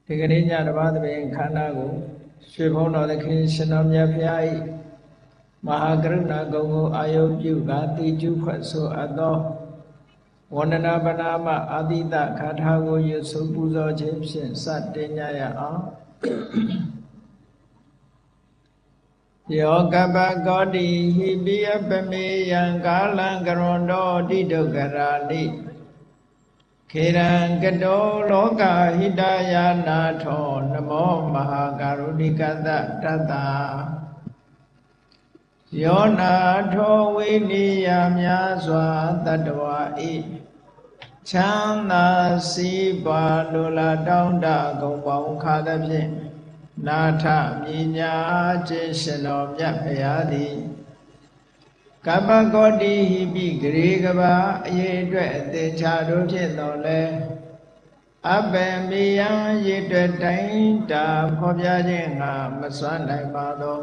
ဒီကနေ့ညတပါးသဘင်ခန္ဓာကိုရွှေဘုံတော်သခင်ရှင်တော်မြတ်ဖျား၏မဟာကရုဏာဂုဏ်ကိုအာယုပြုကာတိကျုဖွတ်ဆိုအပ်သောဝန္ဒနာပနာမအာတိတခါထာကိုရွတ်ဆိုပူဇော်ခြင်းဖြင့်စတင်ကြရအောင်ယောကပကောတိဟိပိယပမေယံကာလံကရွန်တော်တိဒုက္ခရာနိခေရံကတောလောကဟိတယာနာထောနမောမဟာကာရုဏိကတတတ္တယောနာထောဝိနိယများစွာတတ္တဝါဤချမ်းသာစီးပွားလိုလားတောင်းတဂုဏ်ပေါင်းခါသဖြင့်နာထမြညာခြင်းရှင်တော်မြတ်ဖရာသည်ကပ္ပကောတိဟိပိဂရေကဘာအရေးအတွက်အသေးချာတို့ဖြင့်တော်လဲအပင်မိယံရေအတွက်တိုင်းတာဖော်ပြခြင်းငါမစွမ်းနိုင်ပါသော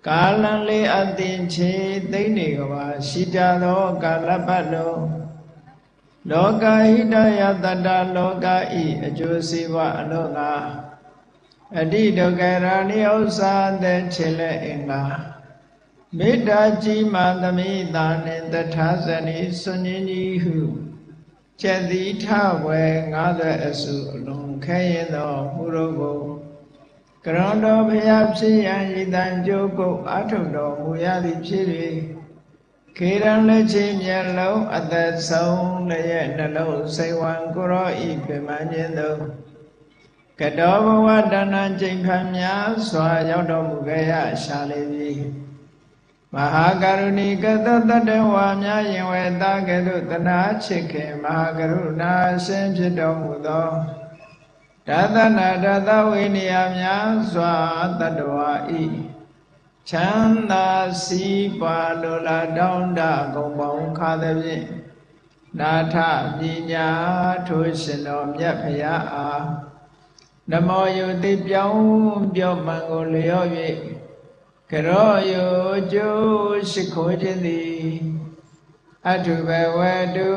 ကာလံလေးအသင်ချေသိနေကဘာရှိကြသောကာလပတ်လုံးလောကဟိတယတတ္တလောကဤအကျိုးစီးပွားအလို့ငါအတိဒုက္ခရာနိဥ္စာတဲ့ခြေလက်အင်္ဂါမေတ္တာကြီးမှသမိတာနှင့်တထာဇနီစွန်ကြီးကြီးဟုကျက်တိထဝဲငါးသွဲအစုအလုံးခဲရင်သောမှုတို့ကိုကရွန်တော်ဘုရားဖြစ်ရန်ဤတန်ကြိုးကုတ်အထုတော်မူရသည်ဖြစ်၍ခေရန်လက်ချင်းမျက်လုံးအသက်ဆုံးလည်းရဲ့နှလုံးစိတ်ဝံကိုရောဤပြမခြင်းသို့ကတောဘဝတဏ္ဍကျိန်ခံများစွာရောက်တော်မူခဲ့ရရှာလေပြီမဟာကရုဏီကတတတဝါများရင်ဝေတာကဲ့သို့တနာချစ်ခင်မဟာကရုဏာရှင်ဖြစ်တော်မူသောတသနာတသဝိနည်းများစွာတတ္တဝါဤချမ်းသာစီးပွားလိုလားတောင်းတဂုဏ်ပေါင်းခါသဖြင့်နာထပညာထိုရှင်တော်မြတ်ဖရာအားနမောယုတိပြောင်းပြောမှန်ကိုလျော့၍ကရောယုကျိုးရှိခိုးခြင်းသည်အထုဘဝတု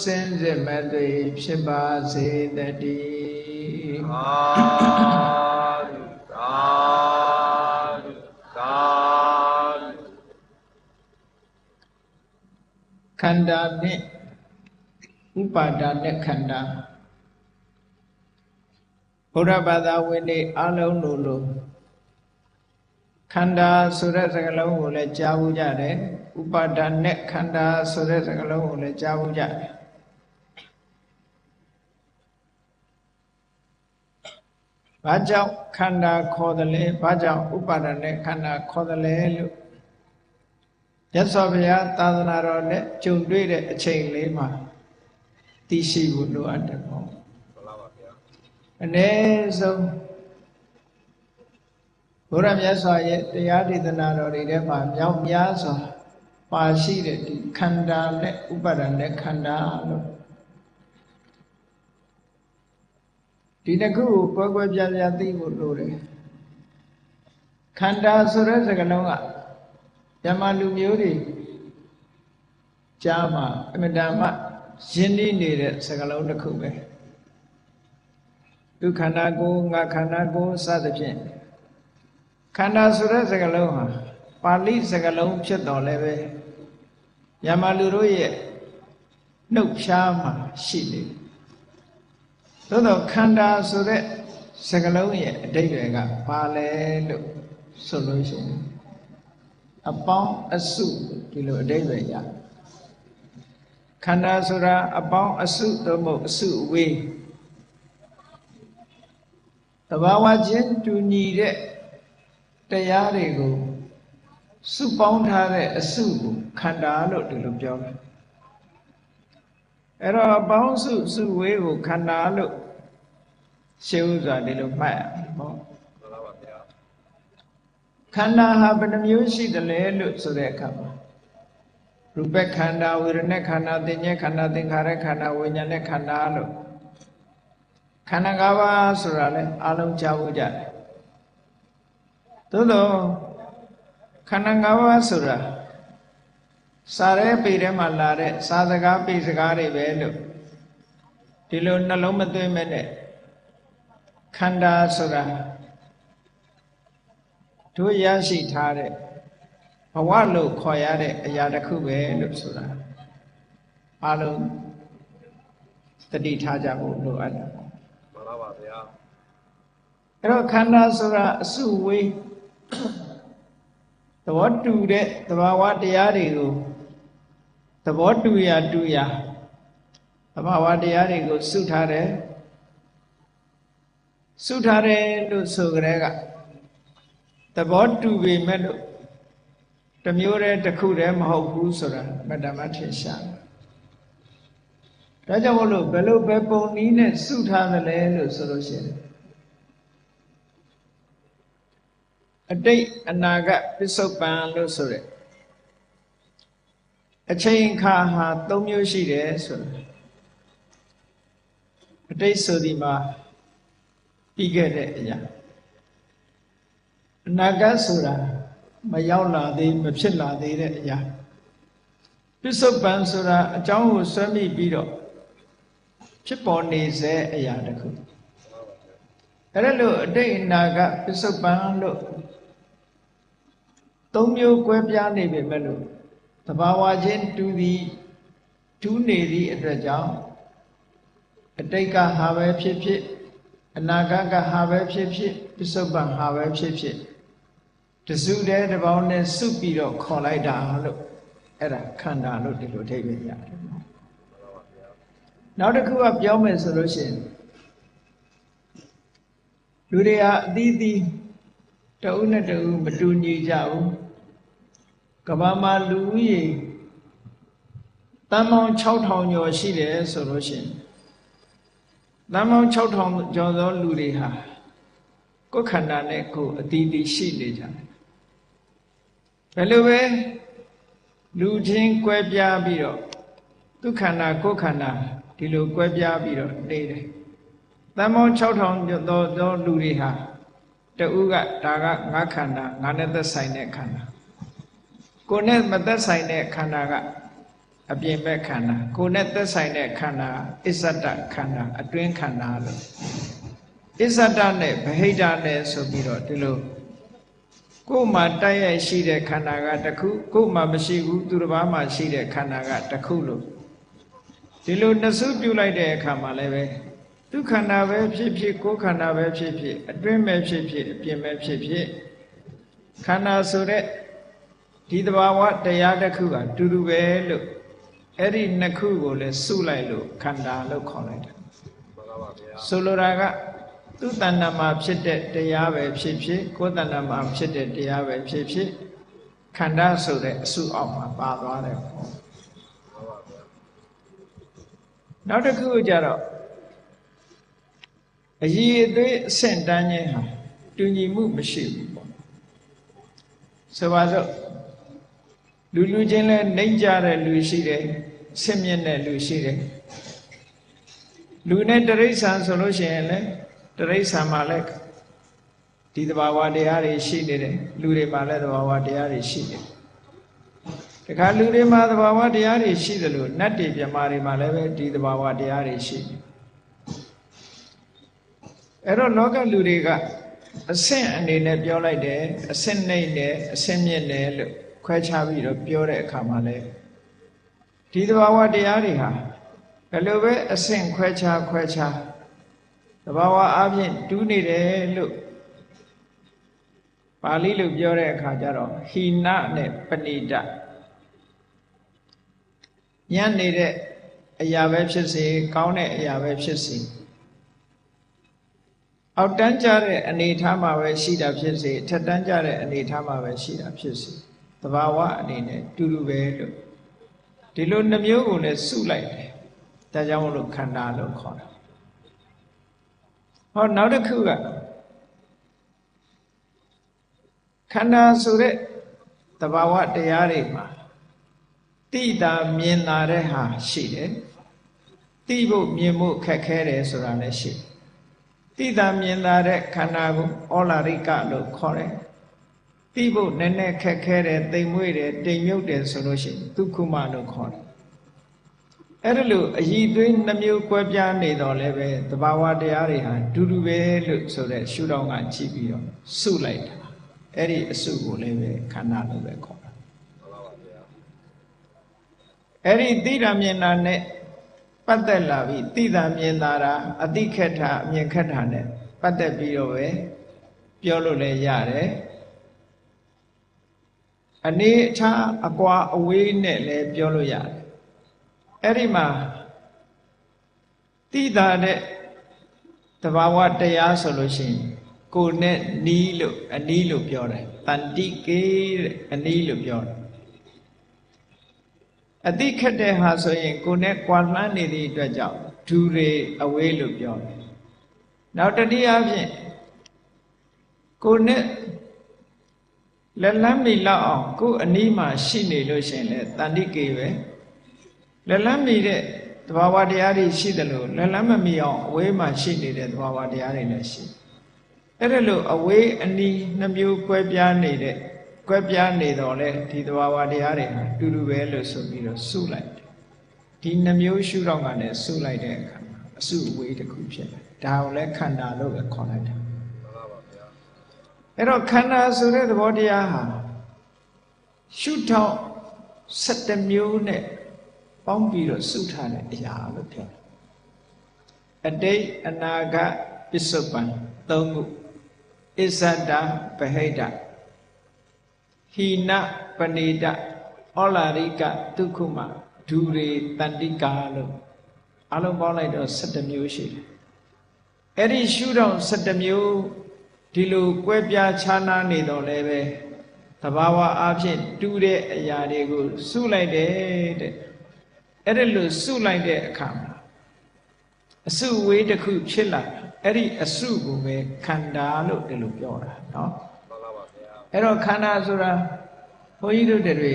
စင်စစ်မသွေဖြစ်ပါစေတည်းသာဓုသာဓုသာဓုခန္ဓာနှင့်ဥပါဒာနဲ့ခန္ဓာဘုရားဘာသာဝင်တွေအလုံးလို့ခန္ဓာဆိုတဲ့စကားလုံးကိုလည်းကြားဘူးကြတယ်ဥပါဒာနဲ့ခန္ဓာဆိုတဲ့စကားလုံးကိုလည်းကြားဘူးကြတယ်ဘာကြောင့်ခန္ဓာခေါ်တယ်လဲဘာကြောင့်ဥပါဒာနဲ့ခန္ဓာခေါ်တယ်လဲလို့မြတ်စွာဘုရားသာသနာတော်နဲ့ကြုံတွေ့တဲ့အချိန်လေးမှာသိရှိဖို့လိုအပ်တယ်ပေါ့အနည်းဆုံးဘုရားမြတ်စွာရဲ့တရားဒေသနာတော်တွေထဲမှာမြောက်များစွာပါရှိတဲ့ဒီခန္ဓာနဲ့ဥပါဒာနဲ့ခန္ဓာလို့ဒီတစ်ခုကိုကွဲကွဲပြားပြားသိဖို့လိုတယ်ခန္ဓာဆိုတဲ့စကားလုံးကဓမ္မလူမျိုးတွေကြားမှာအမြဲတမ်းရင်းနှီးနေတဲ့စကားလုံးတစ်ခုပဲဒုခန္ဓာကိုငါခန္ဓာကိုစသဖြင့်ခန္ဓာဆိုတဲ့စကားလုံးဟာပါဠိစကားလုံးဖြစ်တော်လည်းပဲမြန်မာလူတို့ရဲ့နှုတ်ဖြားမှာရှိနေသို့တော့ခန္ဓာဆိုတဲ့စကားလုံးရဲ့အဓိပ္ပာယ်ကဘာလဲလို့ဆိုလို့ရှိရင်အပေါင်းအစုဒီလိုအဓိပ္ပာယ်ရခန္ဓာဆိုတာအပေါင်းအစုသို့မဟုတ်အစုအဝေးသဘာဝချင်းတူညီတဲ့တရားတွေကိုစုပေါင်းထားတဲ့အစုကိုခန္ဓာလို့ဒီလိုပြောတယ်အဲ့တော့အပေါင်းစုစုဝေးကိုခန္ဓာလို့ရှင်းဥစွာဒီလိုမှတ်ရပေါ့ခန္ဓာဟာဘယ်နှမျိုးရှိတယ်လဲလို့ဆိုတဲ့အခါမှာရူပခန္ဓာဝေဒနာခန္ဓာသင်္ညေခန္ဓာသင်္ခါရခန္ဓာဝိညာဉ်ခန္ဓာလို့ခန္ဓာ၅ပါးဆိုတာလဲအလုံးကြားဖို့ကြတယ်သို့တော့ခန္ဓာ၅ပါးဆိုတာစာရဲပေထဲမှာလာတဲ့စာစကားပေစကားတွေပဲလို့ဒီလိုနှလုံးမသွင်းမဲ့နဲ့ ခန္ဓာဆိုတာတို့ရရှိထားတဲ့ဘဝလို့ခေါ်ရတဲ့အရာတစ်ခုပဲလို့ဆိုတာအားလုံးတတိထားကြဖို့လိုအပ်တယ်မှန်ပါပါဗျာအဲ့တော့ခန္ဓာဆိုတာအစုဝေးသဘောတူတဲ့သဘာဝတရားတွေကိုသဘောတူရာတူရာသဘာဝတရားတွေကိုစုထားတယ်လို့ဆိုကြတဲ့ကသဘောတူပေမဲ့လို့တစ်မျိုးတည်းတစ်ခုတည်းမဟုတ်ဘူးဆိုတာမတ္တမထင်ရှားဒါကြောင့်မို့လို့ဘယ်လိုပဲပုံနည်းနဲ့စုထားသလဲလို့ဆိုလို့ရှိရင်အတိတ်အနာဂတ်ပစ္စုပန်လို့ဆိုတဲ့အချိန်ခါဟာ၃မျိုးရှိတယ်ဆိုတာအတိတ်ဆိုဒီမှာပြီးခဲ့တဲ့အရာအနာဂတ်ဆိုတာမရောက်လာသေးမဖြစ်လာသေးတဲ့အရာပစ္စုပန်ဆိုတာအကြောင်းကိုဆွဲမိပြီးတော့ဖြစ်ပေါ်နေစေအရာတစ်ခုအဲ့ဒါလို့အတိတ်အနာဂတ်ပစ္စုပန်လို့၃မျိုးကွဲပြားနေပေမဲ့လို့သဘာဝချင်းတူနေသည့်အတွက်ကြောင့်အတိတ်ကဟာပဲဖြစ်ဖြစ်အနာဂတ်ကဟာပဲဖြစ်ဖြစ်ပစ္စုပန်ဟာပဲဖြစ်ဖြစ်တစုတည်းတစ်ပေါင်းနဲ့စုပြီးတော့ခေါ်လိုက်တာလို့အဲ့ဒါခန္ဓာလို့ဒီလိုထိပ်ပဲရတယ်နောက်တစ်ခုကပြောမယ်ဆိုလို့ရှိရင်လူတွေဟာအသီးသီးတဦးနဲ့တဦးမတူညီကြဘူးကမ္ဘာမှာလူဦးရေတန်ပေါင်း6000ကျော်ရှိတယ်ဆိုလို့ရှိရင်တန်ပေါင်း6000ကျော်သောလူတွေဟာကိုယ်ခန္ဓာနဲ့ကိုယ်အသီးသီးရှိနေကြတယ်ဘယ်လိုပဲလူချင်းကွဲပြားပြီးတော့သူခန္ဓာကိုယ်ခန္ဓာဒီလိုကွဲပြားပြီးတော့နေတယ်တန်ပေါင်း6000ကျော်သောလူတွေဟာတဦးကဒါကငါခန္ဓာငါနဲ့သက်ဆိုင်တဲ့ခန္ဓာကိုယ်နဲ့မသက်ဆိုင်တဲ့ခန္ဓာကအပြင်ဘက်ခန္ဓာကိုယ်နဲ့သက်ဆိုင်တဲ့ခန္ဓာအစ္ဆတခန္ဓာအတွင်းခန္ဓာလို့အစ္ဆတနဲ့ဗဟိတနဲ့ဆိုပြီးတော့ဒီလိုကိုယ်မှာတိုက်ရိုက်ရှိတဲ့ခန္ဓာကတစ်ခုကိုယ်မှာမရှိဘူးသူတစ်ပါးမှာရှိတဲ့ခန္ဓာကတစ်ခုလို့ဒီလိုနှစ်စုပြုလိုက်တဲ့အခါမှာလည်းပဲသူခန္ဓာပဲဖြစ်ဖြစ်ကိုယ်ခန္ဓာပဲဖြစ်ဖြစ်အတွင်းပဲဖြစ်ဖြစ်အပြင်ပဲဖြစ်ဖြစ်ခန္ဓာဆိုတဲ့ဒီသဘာဝတရားတစ်ခုကတူတူပဲလို့အဲ့ဒီနှစ်ခုကိုလည်းစုလိုက်လို့ခန္ဓာလို့ခေါ်လိုက်တယ်ဆိုလိုတာကသူတဏ္ဍာမှာဖြစ်တဲ့တရားပဲဖြစ်ဖြစ်ကိုယ်တဏ္ဍာမှာဖြစ်တဲ့တရားပဲဖြစ်ဖြစ်ခန္ဓာဆိုတဲ့အစုအောက်မှာပါသွားတယ်ပေါ့နောက်တစ်ခုကျတော့အရည်အသွေးအဆင့်တန်းခြင်းဟာတူညီမှုမရှိဘူးပေါ့ဆိုပါစို့လူချင်းလဲနှိမ့်ကြတဲ့လူရှိတယ်ဆင့်မြင့်တဲ့လူရှိတယ်လူနဲ့တိရစ္ဆာန်ဆိုလို့ရှိရင်လည်းတိရစ္ဆာန်မှာလည်းဒီသဘာဝတရားတွေရှိနေတယ်လူတွေမှာလည်းသဘာဝတရားတွေရှိတယ်တခါလူတွေမှာသဘာဝတရားတွေရှိတယ်လို့နတ်တွေမြမာတွေမှာလည်းပဲဒီသဘာဝတရားတွေရှိတယ်အဲ့တော့လောကလူတွေကအဆင့်အနေနဲ့ပြောလိုက်တယ်အဆင့်နှိမ့်တယ်အဆင့်မြင့်တယ်လို့ခွဲခြားပြီးတော့ပြောတဲ့အခါမှာလည်းဒီသဘာဝတရားတွေဟာဘယ်လိုပဲအဆင့်ခွဲခြားသဘာဝအပြင်တူးနေတယ်လို့ပါဠိလိုပြောတဲ့အခါကျတော့ဟိနနဲ့ပဏိတညံ့နေတဲ့အရာပဲဖြစ်စေကောင်းတဲ့အရာပဲဖြစ်စေအောက်တန်းကြတဲ့အနေထားမှာပဲရှိတာဖြစ်စေထက်တန်းကြတဲ့အနေထားမှာပဲရှိတာဖြစ်စေသဘာဝအနေနဲ့တူတူပဲလို့ဒီလိုနှမျိုးကိုလည်းစုလိုက်တယ်ဒါကြောင့်မလို့ခန္ဓာလို့ခေါ်တာဟောနောက်တစ်ခုကခန္ဓာဆိုတဲ့သဘာဝတရားတွေမှာတိတာမြင်တာတဲ့ဟာရှိတယ်တိဖို့မြင်ဖို့ခက်ခဲတယ်ဆိုတာလည်းရှိတယ်တိတာမြင်တာတဲ့ခန္ဓာကိုဩလာရိကလို့ခေါ်တယ်တိဖို့နည်းနည်းခက်ခဲတယ်တိမ်မွေ့တယ်တိမ်မြုပ်တယ်ဆိုလို့ရှိရင်ဒုက္ခမလို့ခေါ်တယ်ဩ အဲ့ဒါလို့အည်သွေးနှမျိုးကွဲပြားနေတော့လည်းပဲသဘာဝတရားတွေဟာဒူဒူပဲလို့ဆိုတဲ့ရှုထောင့်ကကြည့်ပြီးတော့စုလိုက်တာအဲ့ဒီအစုကိုလည်းပဲခန္ဓာလို့ပဲခေါ်တာအဲ့ဒီသိတာမြင်တာနဲ့ပတ်သက်လာပြီးသိတာမြင်တာအတိခက်တာအမြင်ခက်တာနဲ့ပတ်သက်ပြီးတော့ပဲပြောလို့လည်းရတယ်အနေအထားအကွာအဝေးနဲ့လည်းပြောလို့ရတယ်အဲ့ဒီမှာသိတာတဲ့သဘာဝတရားဆိုလို့ရှိရင်ကိုယ်နဲ့နီးလို့အနီးလို့ပြောတယ်တန်တိကေတဲ့အနီးလို့ပြောတယ်အတိခက်တဲ့ဟာဆိုရင်ကိုယ်နဲ့ကွာလှမ်းနေသည့်အတွက်ကြောင့်ဒူတွေအဝေးလို့ပြောတယ်နောက်တတိယအဖြစ်ကိုယ်နဲ့လက်လန်းမီလောက်အောင်ကိုယ်အနီးမှာရှိနေလို့ရှိရင်လည်းတန်တိကေပဲလက်လန်းမီတဲ့သဘာဝတရားတွေရှိတယ်လို့လက်လန်းမမီအောင်အဝေးမှာရှိနေတဲ့သဘာဝတရားတွေလည်းရှိအဲ့ဒါလို့အဝေးအနီးနှမျိုးကွဲပြားနေတော့လေဒီသဘာဝတရားတွေဟာတူတူပဲလို့ဆိုပြီးတော့စုလိုက်တယ်ဒီနှမျိုးရှုတော့ကလည်းစုလိုက်တဲ့အခါမှာအစုအဝေးတစ်ခုဖြစ်တယ်ဒါကိုလည်းခန္ဓာလို့ပဲခေါ်လိုက်တာအဲ့တော့ခန္ဓာဆိုတဲ့သဘောတရားဟာရှုထောင့်7မျိုးနဲ့ပေါင်းပြီးတော့စုထားတဲ့အရာလို့ပြောတယ်အတိတ်အနာဂတ်ပစ္စုပန်3ခုအစ္ဆဒဗဟိတဟိနပဏိတဩလာရိကဒုက္ခမဒူရေတန္တိကာလို့အလုံးပေါင်းလိုက်တော့7မျိုးရှိတယ်အဲ့ဒီရှုထောင့်7မျိုးဒီလိုကွဲပြားခြားနားနေတော့လည်းပဲသဘာဝအဖြစ်တူတဲ့အရာတွေကိုစုလိုက်တယ်တဲ့အဲ့ဒါလို့စုလိုက်တဲ့အခါမှာအစုဝေးတစ်ခုဖြစ်လာအဲ့ဒီအစုကိုပဲခန္ဓာလို့ဒီလိုပြောတာเนาะမှန်ပါပါဗျာအဲ့တော့ခန္ဓာဆိုတာဘုန်းကြီးတို့တွေ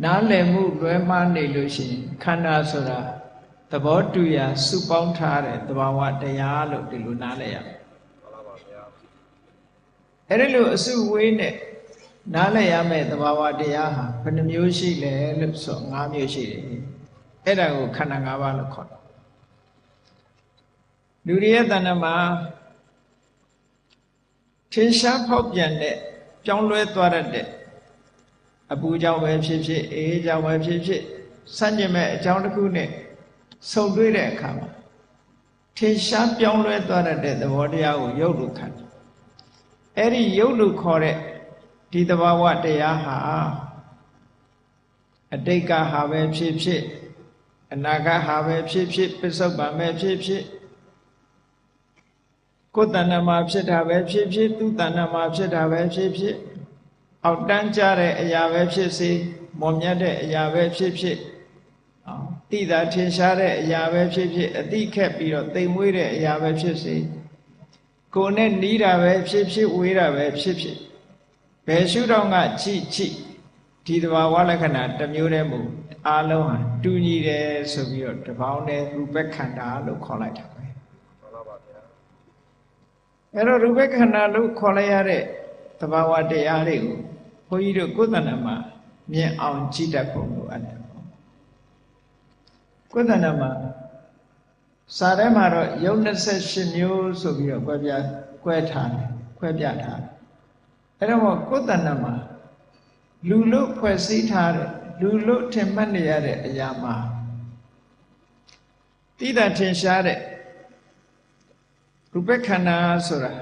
နားလည်မှုလွဲမှားနေလို့ရှိရင်ခန္ဓာဆိုတာသဘောတူရာစုပေါင်းထားတဲ့သဘာဝတရားလို့ဒီလိုနားလည်ရမယ်မှန်ပါပါဗျာအဲ့ဒီလိုအစုဝေးနဲ့နားလည်ရမယ့်သဘာဝတရားဟာဘယ်နှမျိုးရှိလဲလို့ဆို5မျိုးရှိတယ်အဲ့ဒါကိုခန္ဓာ5ပါးလို့ခေါ်တယ်လူတွေရဲ့တဏ္ဍာမှာထင်ရှားဖောက်ပြန်တဲ့ပြောင်းလဲသွားတတ်တဲ့အပူကြောင့်ပဲဖြစ်ဖြစ်အေးကြောင့်ပဲဖြစ်ဖြစ်စัจကျင်မဲ့အကြောင်းတစ်ခုနဲ့ဆုံတွေ့တဲ့အခါမှာထင်ရှားပြောင်းလဲသွားတတ်တဲ့သဘောတရားကိုယုတ်လို့ခေါ်တယ်အဲ့ဒီယုတ်လို့ခေါ်တဲ့ဒီသဘာဝတရားဟာအတိတ်ကဟာပဲဖြစ်ဖြစ်အနာဂတ်ဟာပဲဖြစ်ဖြစ်ပစ္စုပန်ပဲဖြစ်ဖြစ်ကိုယ်တဏ္ဍမှာဖြစ်တာပဲဖြစ်ဖြစ်သူတဏ္ဍမှာဖြစ်တာပဲဖြစ်ဖြစ်အောက်တန်းကြတဲ့အရာပဲဖြစ်စေမော်မြတ်တဲ့အရာပဲဖြစ်ဖြစ်တိတာထင်ရှားတဲ့အရာပဲဖြစ်ဖြစ်အတိခက်ပြီးတော့တိမ်မွေးတဲ့အရာပဲဖြစ်စေကိုယ်နဲ့နီးတာပဲဖြစ်ဖြစ်ဝေးတာပဲဖြစ်ဖြစ်ဘယ်ရှုထောင့်ကကြည့်ဒီသဘာဝလက္ခဏာတစ်မျိုးတည်းမို့အားလုံးဟာတူညီတယ်ဆိုပြီးတော့တပေါင်းတည်းရူပခန္ဓာလို့ခေါ်လိုက်တာပဲမှန်ပါပါဗျာအဲ့တော့ရူပခန္ဓာလို့ခေါ်လိုက်ရတဲ့သဘာဝတရားတွေကိုဘုန်းကြီးတို့ကိုယ်တဏ္ဍာမှာမြင်အောင်ကြည့်တတ်ဖို့လိုအပ်တယ်ကိုယ်တဏ္ဍာမှာစာထဲမှာတော့ယုတ်28မျိုးဆိုပြီးတော့ကွဲထားတယ်ခွဲပြထားတယ်အဲ့တော့ကိုယ်တဏ္ဍာမှာလူလို့ဖွဲ့စည်းထားတဲ့လူလို့ထင်မှတ်နေရတဲ့အရာမှာတိတာထင်ရှားတဲ့ရူပခန္ဓာဆိုတာ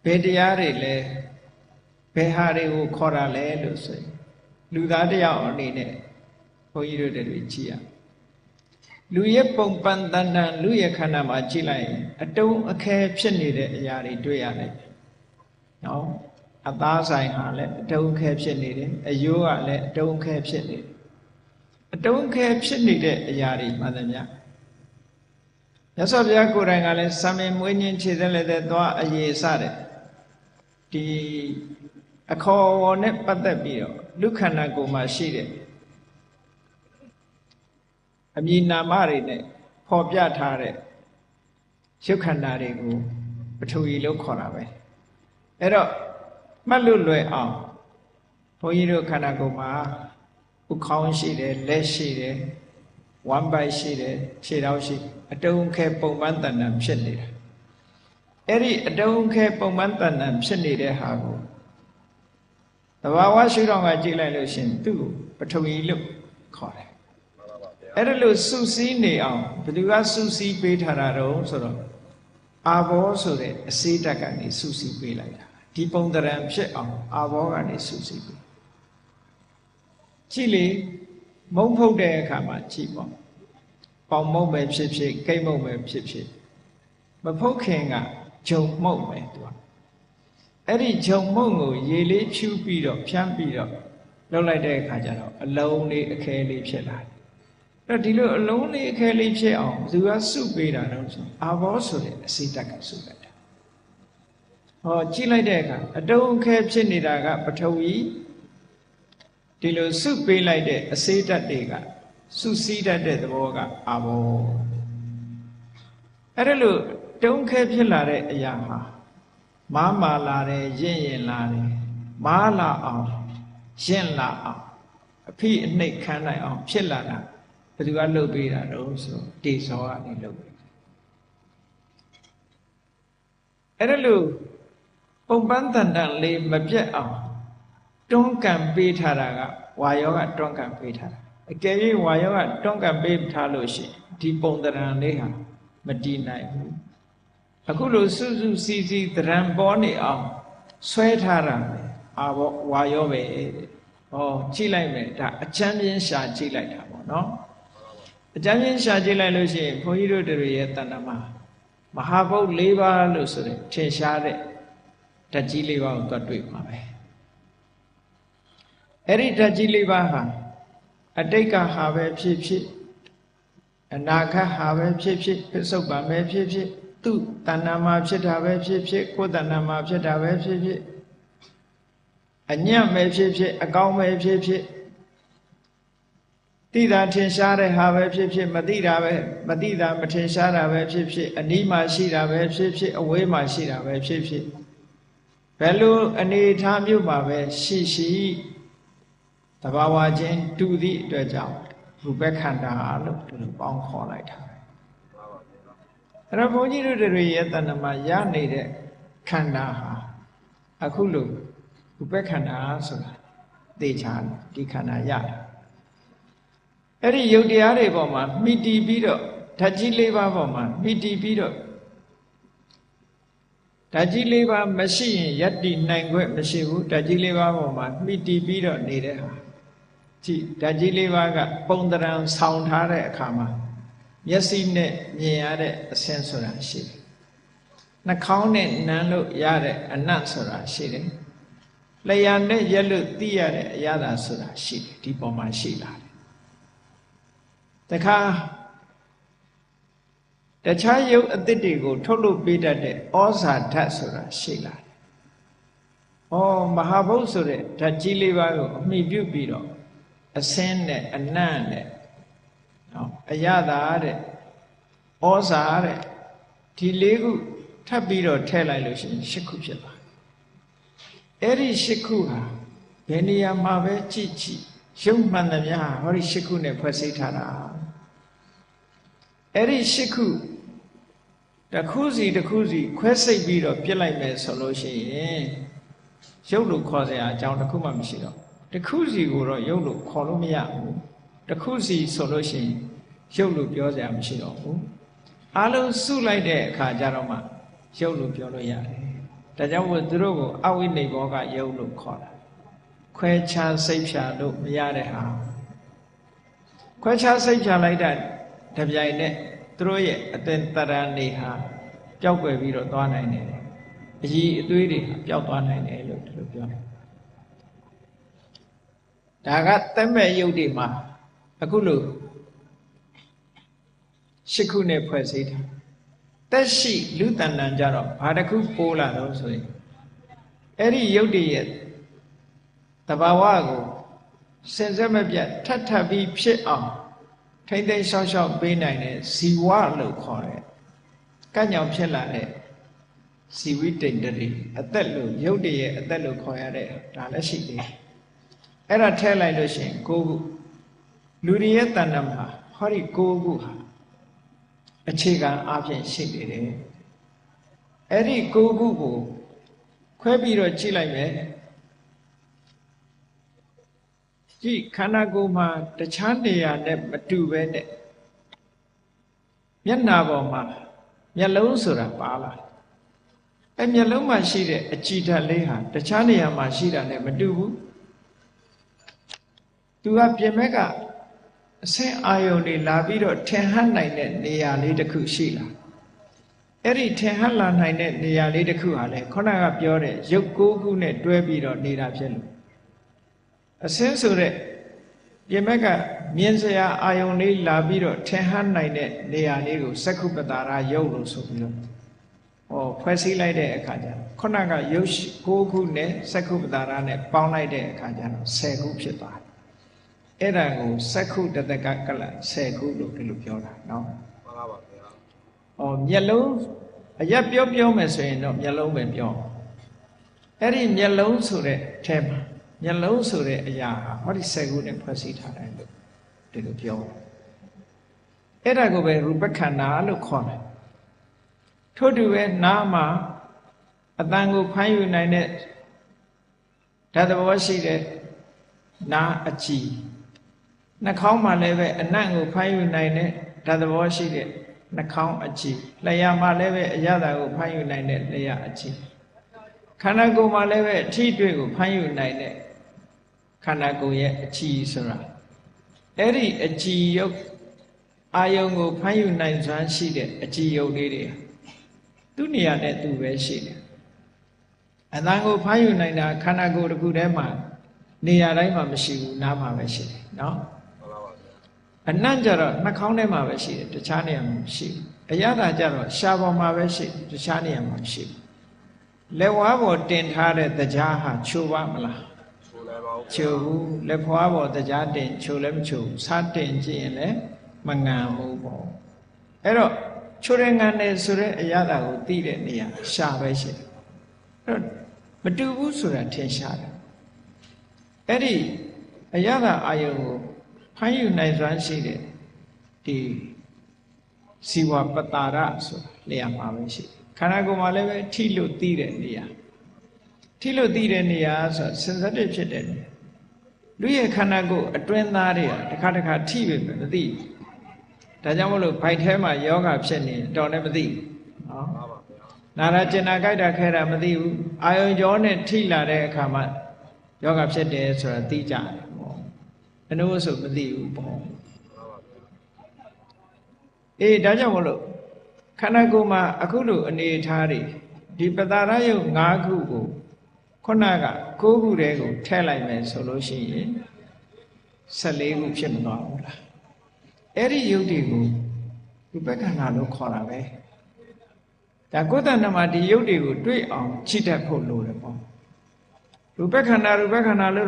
ဘယ်တရားတွေလဲဘယ်ဟာတွေကိုခေါ်တာလဲလို့ဆိုရင်လူသားတယောက်အနေနဲ့ဘုန်းကြီးတို့တွေကြည့်ရလူရဲ့ပုံပန်တန်တန်လူရဲ့ခန္ဓာမှာကြည့်လိုက်ရင်အတုံးအခဲဖြစ်နေတဲ့အရာတွေတွေ့ရတယ်နော်အသားဆိုင်ဟာလည်းအတုံးခဲဖြစ်နေတယ်အယိုးကလည်းအတုံးခဲဖြစ်နေတယ်အတုံးခဲဖြစ်နေတဲ့အရာတွေမှန်သမျှမြတ်စွာဘုရားကိုယ်တိုင်ကလည်းစာမင်မွေးညင်းခြေသက်လက်သက်သွားအရေးစတဲ့ဒီအခေါ်အဝေါ်နဲ့ပတ်သက်ပြီးတော့လူခန္ဓာကိုယ်မှာရှိတဲ့အမည်နာမတွေနဲ့ဖော်ပြထားတဲ့ရုပ်ခန္ဓာတွေကိုပထဝီလို့ခေါ်တာပဲအဲ့တော့မှတ်လို့လွယ်အောင်ဘုန်းကြီးတို့ခန္ဓာကိုယ်မှာဥခေါင်းရှိတယ်လက်ရှိတယ် ဝမ်းပိုက်ရှိတယ်ခြေထောက်ရှိအတုံးခဲပုံပန်းတဏ္ဍာဖြစ်နေတာအဲ့ဒီအတုံးခဲပုံပန်းတဏ္ဍာဖြစ်နေတဲ့ဟာကိုသဘာဝရှုထောင့်ကကြည့်လိုက်လို့ရှင်သူ့ကိုပထဝီလို့ခေါ်တယ်အဲ့ဒါလို့စုစည်းနေအောင်ဘယ်သူကစုစည်းပေးထားတာတော့ဆိုတော့အာဘောဆိုတဲ့အစေးတက်ကနေစုစည်းပေးလိုက်တာဒီပုံတရံဖြစ်အောင်အာဘောကနေစုစည်းပေးကြည့်လေမုံဖုတ်တဲ့အခါမှာကြည့်ပေါ့ပေါင်မုံပဲဖြစ်ဖြစ်ကိတ်မုံပဲဖြစ်ဖြစ်မဖုတ်ခင်ကဂျုံမှုတ်ပဲသူကအဲ့ဒီဂျုံမှုတ်ကိုရေလေးဖြူပြီးတော့ဖြန်းပြီးတော့လှုပ်လိုက်တဲ့အခါကျတော့အလုံးလေးအခဲလေးဖြစ်လာတယ်အဲ့ဒီလိုအလုံးလေးအခဲလေးဖြစ်အောင်ဘယ်သူကစုပေးတာတော့ဆိုအာဘောဆိုတဲ့အစိတက်ကစုလိုက်တာဟောကြည့်လိုက်တဲ့အခါအတုံးအခဲဖြစ်နေတာကပထဝီဒီလိုစုပေးလိုက်တဲ့အစိတက်တွေကစုစည်းတတ်တဲ့သဘောကအာဘောအဲ့ဒါလို့တုံးခဲဖြစ်လာတဲ့အရာဟာမားမာလာတယ်ရင့်ရင်လာတယ်မားလာအောင်ရင့်လာအောင်အဖိအနှိတ်ခံနိုင်အောင်ဖြစ်လာတာဘယ်သူကလှုပ်ပေးတာတော့ဆိုတေဇောကနေလှုပ်ပေးအဲ့ဒါလို့ပုံပန်းတန်တန်လေးမပြတ်အောင်တွန်းကန်ပေးထားတာကဝါယောကတွန်းကန်ပေးထားတာအကယ်၍ဝါယောကတွန်းကန်ပေးထားလို့ရှိရင်ဒီပုံတရံလေးဟာမတည်နိုင်ဘူးအခုလိုစုစုစည်းစည်းတရံပေါ်နေအောင်ဆွဲထားတာအာဘောဝါယောပဲဟောကြည့်လိုက်မယ်ဒါအချမ်းပြင်းရှာကြည့်လိုက်တာပေါ့နော်အချမ်းပြင်းရှာကြည့်လိုက်လို့ရှိရင်ဘုန်းကြီးတို့တွေရဲ့တဏ္ဍမှာမဟာဘုတ်၄ပါးလို့ဆိုတဲ့ထင်ရှားတဲ့ဓာတ်ကြီး၄ပါးကိုတွေ့မှာပဲအဲ့ဒီဓာတ်ကြီး၄ပါးဟာအတိတ်ကဟာပဲဖြစ်ဖြစ်အနာဂတ်ဟာပဲဖြစ်ဖြစ်ပစ္စုပန်ပဲဖြစ်ဖြစ်သူ့တဏ္ဍာမှာဖြစ်တာပဲဖြစ်ဖြစ်ကိုယ်တဏ္ဍာမှာဖြစ်တာပဲဖြစ်ဖြစ်အညံ့ပဲဖြစ်ဖြစ်အကောင်းပဲဖြစ်ဖြစ်သိတာထင်ရှားတဲ့ဟာပဲဖြစ်ဖြစ်မသိတာပဲမသိတာမထင်ရှားတာပဲဖြစ်ဖြစ်အနီးမှာရှိတာပဲဖြစ်ဖြစ်အဝေးမှာရှိတာပဲဖြစ်ဖြစ်ဘယ်လိုအနေထားမျိုးမှာပဲရှိရှိသဘာဝချင်းတူသည့်အတွက်ကြောင့်ရူပခန္ဓာလို့ဒီလိုပေါင်းခေါ်လိုက်တာအဲ့တော့ဘုန်းကြီးတို့တွေရဲ့တဏ္ဍမှာရနေတဲ့ခန္ဓာဟာအခုလို့ရူပခန္ဓာဆိုတာသိချာဒီခန္ဓာရတယ်အဲ့ဒီယုတ်တရားတွေပေါ်မှာမိတီပြီးတော့ဓာတ်ကြီး၄ပါးပေါ်မှာမိတီပြီးတော့ဓာတ်ကြီး၄ပါးမရှိရင်ယတ္တိနိုင်ခွင့်မရှိဘူးဓာတ်ကြီး၄ပါးပေါ်မှာမိတီပြီးတော့နေတဲ့ဟာကြည့်ဓာတ်ကြီး၄ပါးကပုံတရံဆောင်ထားတဲ့အခါမှာမျက်စိနဲ့မြင်ရတဲ့အဆင်းဆိုတာရှိတယ်နှာခေါင်းနဲ့နမ်းလို့ရတဲ့အနတ်ဆိုတာရှိတယ်လျှာနဲ့ရက်လို့သိရတဲ့အရာသာဆိုတာရှိတယ်ဒီပေါ်မှာရှိလာတယ်တခါတခြားယုတ်အသစ်တွေကိုထုတ်လုပ်ပေးတတ်တဲ့ဩဇာဓာတ်ဆိုတာရှိလာတယ်မဟာဘုတ်ဆိုတဲ့ဓာတ်ကြီး၄ပါးကိုအမိပြုပြီးတော့အစင်းနဲ့အနံ့နဲ့အရသာတဲ့ဩဇာတဲ့ဒီ၄ခုထပ်ပြီးတော့ထည့်လိုက်လို့ရှိရင်၈ခုဖြစ်သွားအဲ့ဒီ၈ခုဟာဘယ်နေရာမှာပဲကြည့်ကြည့်ရုပ်မှန်သမျှဟောဒီ၈ခုနဲ့ဖွဲ့စည်းထားတာအဲ့ဒီ၈ခုတစ်ခုစီတစ်ခုစီခွဲစိတ်ပြီးတော့ပြစ်လိုက်မယ်ဆိုလို့ရှိရင်ရုပ်လို့ခေါ်စရာအကြောင်းတစ်ခုမှမရှိတော့တစ်ခုစီကိုတော့ရုပ်လို့ခေါ်လို့မရဘူးတစ်ခုစီဆိုလို့ရှိရင်ရုပ်လို့ပြောစရာမရှိတော့ဘူးအားလုံးစုလိုက်တဲ့အခါကျတော့မှရုပ်လို့ပြောလို့ရတယ်ဒါကြောင့်မို့သူတို့ကိုအဝိနိဘောကရုပ်လို့ခေါ်တာခွဲခြားစိတ်ဖြာလို့မရတဲ့ဟာခွဲခြားစိတ်ဖြာလိုက်တဲ့တပြိုင်နဲ့သူတို့ရဲ့အသင်္တရနေဟာပျောက်ကွယ်ပြီးတော့သွားနိုင်တယ်အကြီးအသွေးတွေပျောက်သွားနိုင်တယ်လို့ဒီလိုပြောတယ်ဒါကသက်မဲ့ယုတ်တွေမှာအခုလို့၈ခုနဲ့ဖွဲ့စည်းတာသက်ရှိလူတဏ္ဍန်ကြတော့ဘာတစ်ခုပိုးလာတော့ဆိုရင်အဲ့ဒီယုတ်တွေရဲ့တဘာဝကိုစင်စက်မပြတ်ထပ်ပြီးဖြစ်အောင်ထိမ့်သိမ်းရှောက်ရှောက်ပေးနိုင်တဲ့ဇီဝလို့ခေါ်တဲ့ကံ့ကြောင့်ဖြစ်လာတဲ့ဇီဝိတ္တိတရီအသက်လို့ယုတ်တည်းရဲ့အသက်လို့ခေါ်ရတဲ့ဒါလည်းရှိသေးတယ်အဲ့ဒါထည့်လိုက်လို့ရှိရင်ကိုယ်လူတွေရဲ့တဏ္ဍမှာဟ ဟောဒီကိုခုဟာအခြေခံအပြင်ရှိနေတယ်အဲ့ဒီကိုခုကိုခွဲပြီးတော့ကြည့်လိုက်မယ်ကြည့်ခန္ဓာကိုယ်မှာတခြားနေရာနဲ့မတူပဲနဲ့မျက်နာပေါ်မှာမျက်လုံးဆိုတာပါလာအဲ့မျက်လုံးမှာရှိတဲ့အကြည်ဓာတ်လေးဟာတခြားနေရာမှာရှိတာနဲ့မတူဘူးသူကပြင်မဲ့ကအဆင့်အာယုန်တွေလာပြီးတော့ထင်ဟပ်နိုင်တဲ့နေရာလေးတစ်ခုရှိလာအဲ့ဒီထင်ဟပ်လာနိုင်တဲ့နေရာလေးတစ်ခုဟာလေခုနကပြောတဲ့ရုပ်ကိုးခုနဲ့တွဲပြီးတော့နေတာဖြစ်လို့အဆင့်ဆိုတဲ့ပြင်မဲ့ကမြင်စရာအာယုန်လေးလာပြီးတော့ထင်ဟပ်နိုင်တဲ့နေရာလေးကိုစက္ခုပတာရရုပ်လို့ဆိုပြီးတော့ဖွဲ့စည်းလိုက်တဲ့အခါကျတော့ခုနကရုပ်9ခုနဲ့စက္ခုပတာရနဲ့ပေါင်းလိုက်တဲ့အခါကျတော့10ခုဖြစ်သွားတယ်အဲ့ဒါကိုစက္ခုတတကကလ10ခုလို့ဒီလိုပြောတာเนาะမှန်ပါပါဗျာမျက်လုံးအရက်ပြောမယ်ဆိုရင်တော့မျက်လုံးပဲပြောအဲ့ဒီမျက်လုံးဆိုတဲ့အဲမှာမျက်လုံးဆိုတဲ့အရာဟာဟောဒီ10ခုနဲ့ဖွဲ့စည်းထားတယ်လို့ဒီလိုပြောအဲ့ဒါကိုပဲရူပခန္ဓာလို့ခေါ်တယ်ထို့တူပဲနားမှာအတန်ကိုဖမ်းယူနိုင်တဲ့ဓာတ်သဘောရှိတဲ့နားအကြည်နှာခေါင်းမှာလည်းပဲအနံ့ကိုဖမ်းယူနိုင်တဲ့ဓာတ်သဘောရှိတဲ့နှာခေါင်းအကြည်လျှာမှာလည်းပဲအရသာကိုဖမ်းယူနိုင်တဲ့လျှာအကြည်ခန္ဓာကိုယ်မှာလည်းပဲအထီးတွေ့ကိုဖမ်းယူနိုင်တဲ့ခန္ဓာကိုယ်ရဲ့အကြည်ဆိုတာအဲ့ဒီအကြည်ယုတ်အာယုံကိုဖမ်းယူနိုင်စွမ်းရှိတဲ့အကြည်ယုတ်လေးတွေသူ့နေရာနဲ့သူပဲရှိတယ်အတန်ကိုဖမ်းယူနိုင်တာခန္ဓာကိုယ်တစ်ခုတည်းမှာနေရာတိုင်းမှာမရှိဘူးနားမှာပဲရှိတယ်နော်အနံ့ကြတော့နှာခေါင်းထဲမှာပဲရှိတယ်တခြားနေရာမှာမရှိဘူးအရသာကြတော့ရှားပေါ်မှာပဲရှိတယ်တခြားနေရာမှာမရှိဘူးလက်ဝါးပေါ်တင်ထားတဲ့တရားဟာချိုးပါမလားချိုးဘူးလက်ဖွားပေါ်တရားတင်ချိုးလည်းမချိုးဘူးစားတင်ကြည့်ရင်လည်းမငံဘူးပေါ့အဲ့တော့ချိုးရငံနေဆိုတဲ့အရသာကိုသိတဲ့နေရာရှားပဲရှိတယ်အဲ့တော့မတူဘူးဆိုတာထင်ရှားတယ်အဲ့ဒီအရသာအာယုံကိုဖမ်းယူနိုင်စွမ်းရှိတဲ့ဒီဇီဝပတာရဆိုတာနေရာမှာပဲရှိတယ်ခန္ဓာကိုယ်မှာလည်းပဲထိလို့သိတဲ့နေရာထိလို့သိတဲ့နေရာဆိုစင်စတစ်ဖြစ်တဲ့နေရာလူရဲ့ခန္ဓာကိုယ်အတွင်းသားတွေကတစ်ခါထိပဲမသိဒါကြောင့်မလို့ဘိုက်ထဲမှာယောဂဖြစ်နေတော်လည်းမသိဘူးနော်နာရကျင်နာကြိုက်တာခဲတာမသိဘူးအာယုံကြောနဲ့ထိလာတဲ့အခါမှာယောဂဖြစ်တယ်ဆိုတာသိကြတယ်ပေါ့အနုဆိုမသိဘူးပေါ့အေးဒါကြောင့်မလို့ခန္ဓာကိုယ်မှာအခုလိုအနေထားတွေဒီပတာရယုတ်5ခုကိုခုနက9ခုတည်းကိုထည့်လိုက်မယ်ဆိုလို့ရှိရင်14ခုဖြစ်မသွားဘူးလားအဲ့ဒီယုတ်တွေကိုရူပခန္ဓာလို့ခေါ်တာပဲဒါကိုယ်တဏ္ဍမှာဒီယုတ်တွေကိုတွေ့အောင်ကြည့်တတ်ဖို့လိုတယ်ပေါ့ရူပခန္ဓာလို့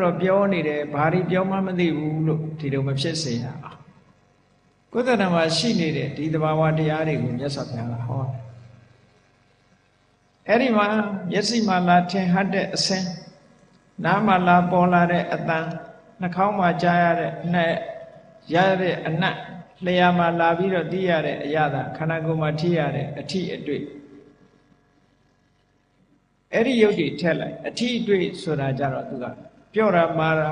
တော့ပြောနေတယ်ဘာတွေပြောမှမသိဘူးလို့ဒီလိုမဖြစ်စေရအောင်ကိုယ်တဏ္ဍမှာရှိနေတဲ့ဒီသဘာဝတရားတွေကိုမြတ်စွာဘုရားကဟောတယ်အဲ့ဒီမှာမျက်စိမှာလာထင်ဟတ်တဲ့အစင်းနားမှာလာပေါ်လာတဲ့အတန်နှာခေါင်းမှာကြားရတဲ့အနက်ရတဲ့အနတ်လျှာမှာလာပြီးတော့သိရတဲ့အရာသာခန္ဓာကိုယ်မှာထိရတဲ့အထိအတွေ့အဲ့ဒီယုတ်တွေထက်လိုက်အထိအတွေ့ဆိုတာကြတော့သူကပြောတာမာတာ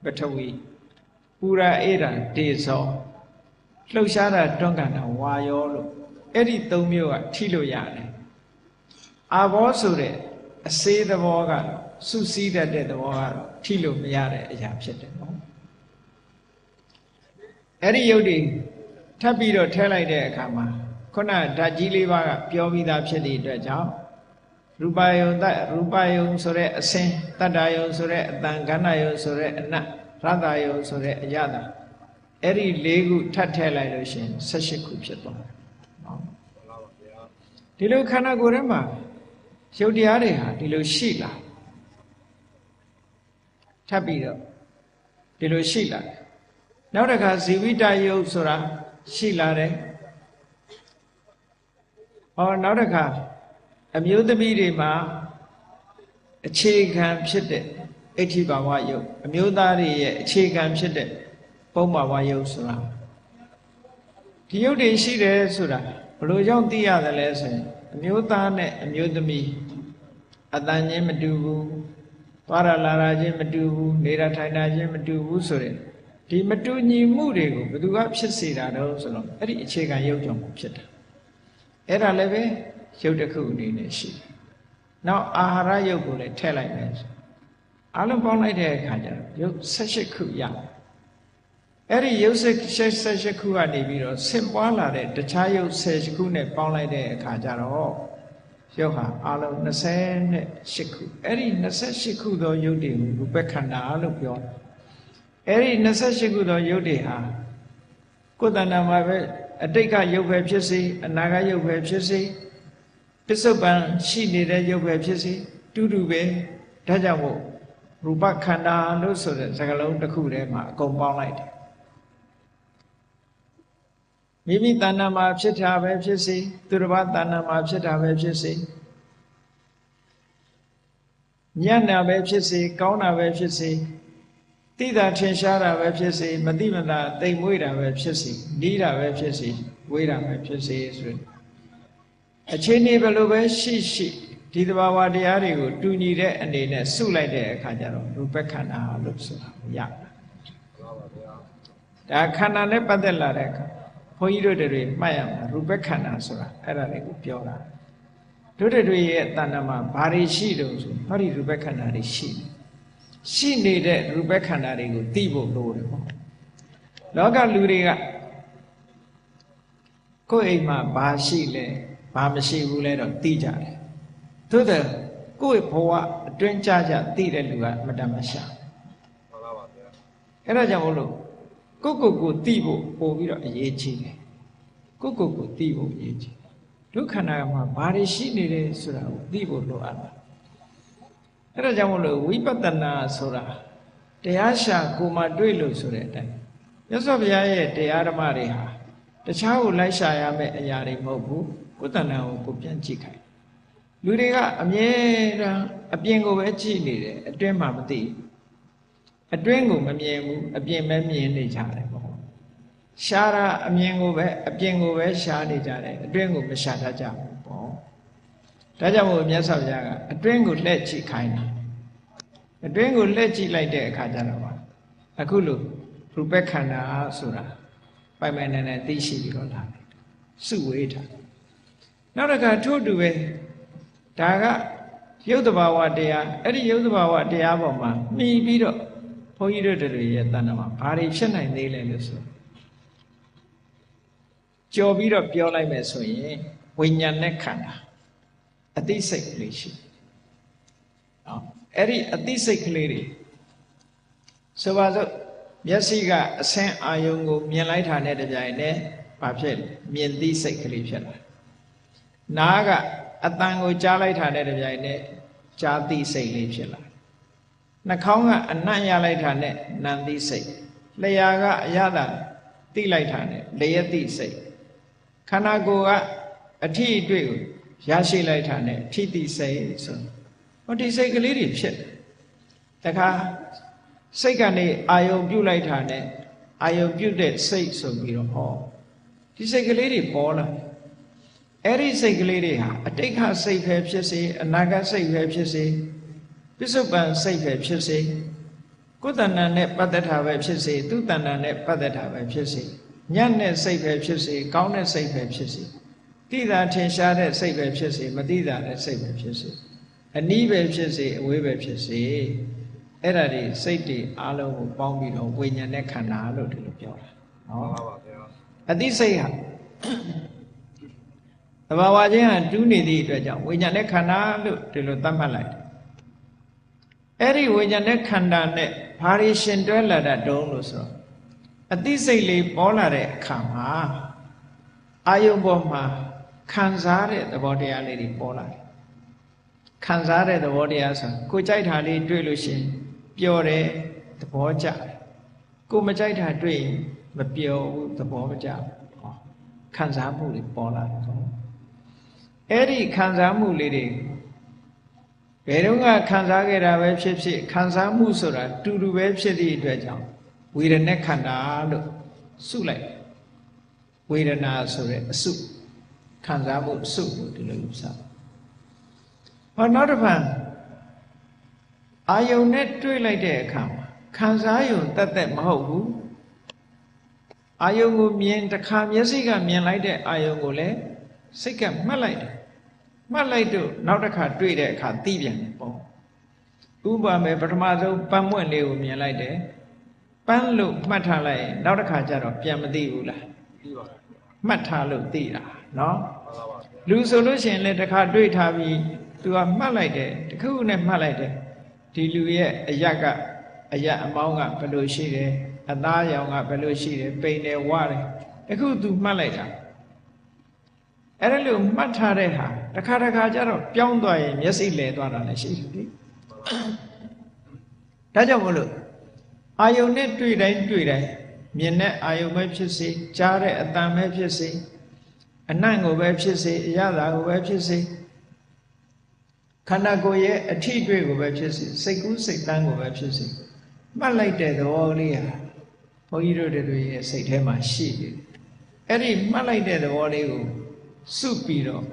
ပထဝီပူရာအေရာတေဇောလှုပ်ရှားတာတွန်းကန်တာဝါယောလို့အဲ့ဒီ၃မျိုးကထိလို့ရတယ်အာဘောဆိုတဲ့အစေးသဘောကစုစည်းတတ်တဲ့သဘောကတော့ထိလို့မရတဲ့အရာဖြစ်တယ်နော်အဲ့ဒီယုတ်တွေထပ်ပြီးတော့ထဲလိုက်တဲ့အခါမှာခုနဓာတ်ကြီး၄ပါးကပြောပြီးသားဖြစ်တဲ့အတွက်ကြောင့်ရူပယုံဆိုတဲ့အစင်းတတ္တယုံဆိုတဲ့အတန်ခန္ဓာယုံဆိုတဲ့အနတ်ရတ္တယုံဆိုတဲ့အရသာအဲ့ဒီ၄ခုထပ်ထည့်လိုက်လို့ရှိရင်18ခုဖြစ်သွားတယ်နော်ဒီလိုခန္ဓာကိုယ်ထဲမှာရုပ်တရားတွေဟာဒီလိုရှိလာထပ်ပြီးတော့ဒီလိုရှိလာတယ်နောက်တစ်ခါဇီဝိတယုတ်ဆိုတာရှိလာတယ်နောက်တစ်ခါအမျိုးသမီးတွေမှာအခြေခံဖြစ်တဲ့အဋ္ဌိဘာဝယုတ်အမျိုးသားတွေရဲ့အခြေခံဖြစ်တဲ့ပုံဘာဝယုတ်ဆိုတာ ဒီယုတ်တွေရှိတယ်ဆိုတာဘလို့ကြောင့်သိရတယ်လဲဆိုရင်အမျိုးသားနဲ့အမျိုးသမီးအတန်ချင်းမတူဘူးသွားရလာရချင်းမတူဘူးနေရထိုင်တာချင်းမတူဘူးဆိုရင်ဒီမတူညီမှုတွေကိုဘယ်သူကဖြစ်စေတာတော့ဆိုတော့အဲ့ဒီအခြေခံယုတ်ကြောင့်ဖြစ်တာအဲ့ဒါလည်းပဲယုတ်တစ်ခုအနေနဲ့ရှိတယ်နောက်အာဟာရယုတ်ကိုလည်းထည့်လိုက်မယ်အားလုံးပေါင်းလိုက်တဲ့အခါကျတော့ယုတ်18ခုရတယ်အဲ့ဒီယုတ်18ခုကနေပြီးတော့ဆင့်ပွားလာတဲ့တခြားယုတ်10ခုနဲ့ပေါင်းလိုက်တဲ့အခါကျတော့ယုတ်ဟာအားလုံး28ခုအဲ့ဒီ28ခုသောယုတ်တွေကိုရူပခန္ဓာလို့ပြောတယ်အဲ့ဒီ28ခုသောယုတ်တွေဟာကိုယ်တဏ္ဍာမှာပဲအတိတ်ကယုတ်ပဲဖြစ်စေအနာဂတ်ယုတ်ပဲဖြစ်စေပစ္စုပန်ရှိနေတဲ့ယုတ်ပဲဖြစ်စေတူတူပဲဒါကြောင့်မို့ရူပခန္ဓာလို့ဆိုတဲ့စကားလုံးတစ်ခုထဲမှာအကုန်ပေါင်းလိုက်တယ်မိမိတဏ္ဍာမှာဖြစ်တာပဲဖြစ်စေသူတစ်ပါးတဏ္ဍာမှာဖြစ်တာပဲဖြစ်စေညံ့တာပဲဖြစ်စေကောင်းတာပဲဖြစ်စေသိတာထင်ရှားတာပဲဖြစ်စေမသိမသာတိမ်မွေးတာပဲဖြစ်စေနီးတာပဲဖြစ်စေဝေးတာပဲဖြစ်စေဆိုအခြေအနေဘယ်လိုပဲရှိရှိဒီသဘာဝတရားတွေကိုတူညီတဲ့အနေနဲ့စုလိုက်တဲ့အခါကျတော့ရူပခန္ဓာလို့ဆိုတာရတယ်ဒါခန္ဓာနဲ့ပတ်သက်လာတဲ့အခါဘုန်းကြီးတို့တွေမှတ်ရမှာရူပခန္ဓာဆိုတာအဲ့ဒါလေးကိုပြောတာတို့တွေရဲ့တဏ္ဍာမှာဘာတွေရှိတုံးဆိုဟောဒီရူပခန္ဓာတွေရှိနေတဲ့ရူပခန္ဓာတွေကိုသိဖို့လိုတယ်ပေါ့လောကလူတွေကကိုယ့်အိမ်မှာဘာရှိလဲဘာမရှိဘူးလဲတော့သိကြတယ်သို့တယ်ကိုယ့်ဘဝအတွင်းကြသိတဲ့လူကအမတန်မရှာမှန်ပါပါဗျာအဲ့ဒါကြောင့်မလို့ကိုသိဖို့ပို့ပြီးတော့အရေးကြီးတယ်ကိုသိဖို့အရေးကြီးဒုက္ခနာမှာဘာတွေရှိနေလဲဆိုတာကိုသိဖို့လိုအပ်တာအဲ့ဒါကြောင့်မလို့ဝိပဿနာဆိုတာတရားရှာကိုမှတွေ့လို့ဆိုတဲ့အတိုင်းမြတ်စွာဘုရားရဲ့တရားဓမ္မတွေဟာတခြားကိုလိုက်ရှာရမယ့်အရာတွေမဟုတ်ဘူးကိုယ်တဏ္ဍာကိုပြန်ကြည့်ခိုင်းလူတွေကအမြဲတမ်းအပြင်ကိုပဲကြည့်နေတယ်အတွင်းမှာမသိအတွင်းကိုမမြင်ဘူးအပြင်ပဲမြင်နေကြတယ်ပေါ့ရှားတာအမြင်ကိုပဲအပြင်ကိုပဲရှားနေကြတယ်အတွင်းကိုမရှာတတ်ကြဘူးပေါ့ဒါကြောင့်မို့မြတ်စွာဘုရားကအတွင်းကိုလှည့်ကြည့်ခိုင်းတာအတွင်းကိုလှည့်ကြည့်လိုက်တဲ့အခါကျတော့အခုလို့ရူပခန္ဓာဆိုတာပိုင်ပိုင်နိုင်နိုင်သိရှိပြီးတော့လာတယ်စုဝေးထားနောက်တစ်ခါထို့တူပဲဒါကရုပ်တဘာဝတရားအဲ့ဒီရုပ်တဘာဝတရားပေါ်မှာမှီပြီးတော့ဘုန်းကြီးတို့တွေရဲ့တဏ္ဍာမှာဘာတွေဖြစ်နိုင်သေးလဲလို့ဆိုကြော်ပြီးတော့ပြောလိုက်မယ်ဆိုရင်ဝိညာဉ်နဲ့ခန္ဓာအသိစိတ်ကလေးရှိနော်အဲ့ဒီအသိစိတ်ကလေးတွေဆိုပါစို့မျက်စိကအဆင်းအာယုံကိုမြင်လိုက်တာနဲ့တပြိုင်နက်ဘာဖြစ်လဲမြင်သိစိတ်ကလေးဖြစ်လာနားကအတန်ကိုကြားလိုက်တာနဲ့တပြိုင်နက်ကြားသိစိတ်လေးဖြစ်လာနှာခေါင်းကအနံ့ရလိုက်တာနဲ့နံသိစိတ်လျှာကအရသာသိလိုက်တာနဲ့လျက်သိစိတ်ခန္ဓာကိုယ်ကအထီးအတွေ့ကိုရရှိလိုက်တာနဲ့အထီးသိစိတ်ဆိုဟောဒီစိတ်ကလေးတွေဖြစ်တခါစိတ်ကနေအာယုံပြုတ်လိုက်တာနဲ့အာယုံပြုတ်တဲ့စိတ်ဆိုပြီးတော့ဟောဒီစိတ်ကလေးတွေပေါ်လာအဲ့ဒီစိတ်ကလေးတွေဟာအတိတ်ခစိတ်ပဲဖြစ်စေအနာဂတ်စိတ်ပဲဖြစ်စေပစ္စုပန်စိတ်ပဲဖြစ်စေကိုယ်တဏ္ဍာနဲ့ပတ်သက်တာပဲဖြစ်စေသူတဏ္ဍာနဲ့ပတ်သက်တာပဲဖြစ်စေညံ့တဲ့စိတ်ပဲဖြစ်စေကောင်းတဲ့စိတ်ပဲဖြစ်စေသိတာထင်ရှားတဲ့စိတ်ပဲဖြစ်စေမသိတာတဲ့စိတ်ပဲဖြစ်စေအနည်းပဲဖြစ်စေအဝေးပဲဖြစ်စေအဲ့ဒါတွေစိတ်တွေအားလုံးကိုပေါင်းပြီးတော့ဝိညာဉ်နဲ့ခန္ဓာလို့ဒီလိုပြောတာနော်ဟုတ်ပါဗျာအသိစိတ်ဟာသဘာဝချင်းဟာတူးနေသည့်အတွက်ကြောင့်ဝိညာဉ်နဲ့ခန္ဓာလို့ဒီလိုသတ်မှတ်လိုက်တယ်အဲ့ဒီဝိညာဉ်နဲ့ခန္ဓာနဲ့ဘာတွေရှင်တွဲလာတာတုံးလို့ဆိုတော့အသိစိတ်လေးပေါ်လာတဲ့အခါမှာအာယုံပေါ်မှာခံစားတဲ့သဘောတရားလေးတွေပေါ်လာတယ်ခံစားတဲ့သဘောတရားဆိုကိုကြိုက်တာလေးတွေ့လို့ရှိရင်ပျော်တယ်သဘောကျတယ်ကိုမကြိုက်တာတွေ့ရင်မပျော်ဘူးသဘောမကျဘူးခံစားမှုတွေပေါ်လာတယ်အဲ့ဒီခံစားမှုလေးတွေဘယ်တော့ကခံစားခဲ့တာပဲဖြစ်ဖြစ်ခံစားမှုဆိုတာတူတူပဲဖြစ်သည့်အတွက်ကြောင့်ဝေဒနာခန္ဓာလို့စုလိုက် ဝေဒနာဆိုတဲ့အစုခံစားမှုအစုကိုဒီလိုယူဆဟောနောက်တစ်ဖန်အာယုန်နဲ့တွေ့လိုက်တဲ့အခါမှာခံစားယုံတတ်တဲ့မဟုတ်ဘူးအာယုန်ကိုမြင်တစ်ခါမျက်စိကမြင်လိုက်တဲ့အာယုန်ကိုလည်းစိတ်ကမှတ်လိုက်တယ်မှတ်လိုက်တော့နောက်တစ်ခါတွေ့တဲ့အခါသိပြန်တယ်ပေါ့ဥပမာပထမဆုံးပန်းမွင့်လေးကိုမြင်လိုက်တယ်ပန်းလို့မှတ်ထားလိုက်ရင်နောက်တစ်ခါကျတော့ပြန်မသိဘူးလားသိပါဘူးမှတ်ထားလို့သိတာနော်လူဆိုလို့ရှိရင်လည်းတစ်ခါတွေ့ထားပြီးသူကမှတ်လိုက်တယ်တခုနဲ့မှတ်လိုက်တယ်ဒီလူရဲ့အရကအရအမောင်းကဘယ်လိုရှိတယ်အသားရောင်ကဘယ်လိုရှိတယ်ပိန်တယ်ဝတယ်တခုသူမှတ်လိုက်တာအဲ့ဒါလို့မှတ်ထားတဲ့ဟာတစ်ခါတစ်ခါကျတော့ပြောင်းသွားရင်မျက်စိလဲသွားတာလည်းရှိတယ်ဒီဒါကြောင့်မို့လို့အာယုန်နဲ့တွေ့တိုင်းမြင်တဲ့အာယုန်ပဲဖြစ်စေကြားတဲ့အတန်ပဲဖြစ်စေအနံ့ကိုပဲဖြစ်စေအရသာကိုပဲဖြစ်စေခန္ဓာကိုယ်ရဲ့အထီးတွေ့ကိုပဲဖြစ်စေစိတ်ကူးစိတ်တန်းကိုပဲဖြစ်စေမှတ်လိုက်တဲ့သဘောလေးဟာဘုန်းကြီးတို့တွေရဲ့စိတ်ထဲမှာရှိတယ်အဲ့ဒီမှတ်လိုက်တဲ့သဘောလေးကိုစုပြီးတော့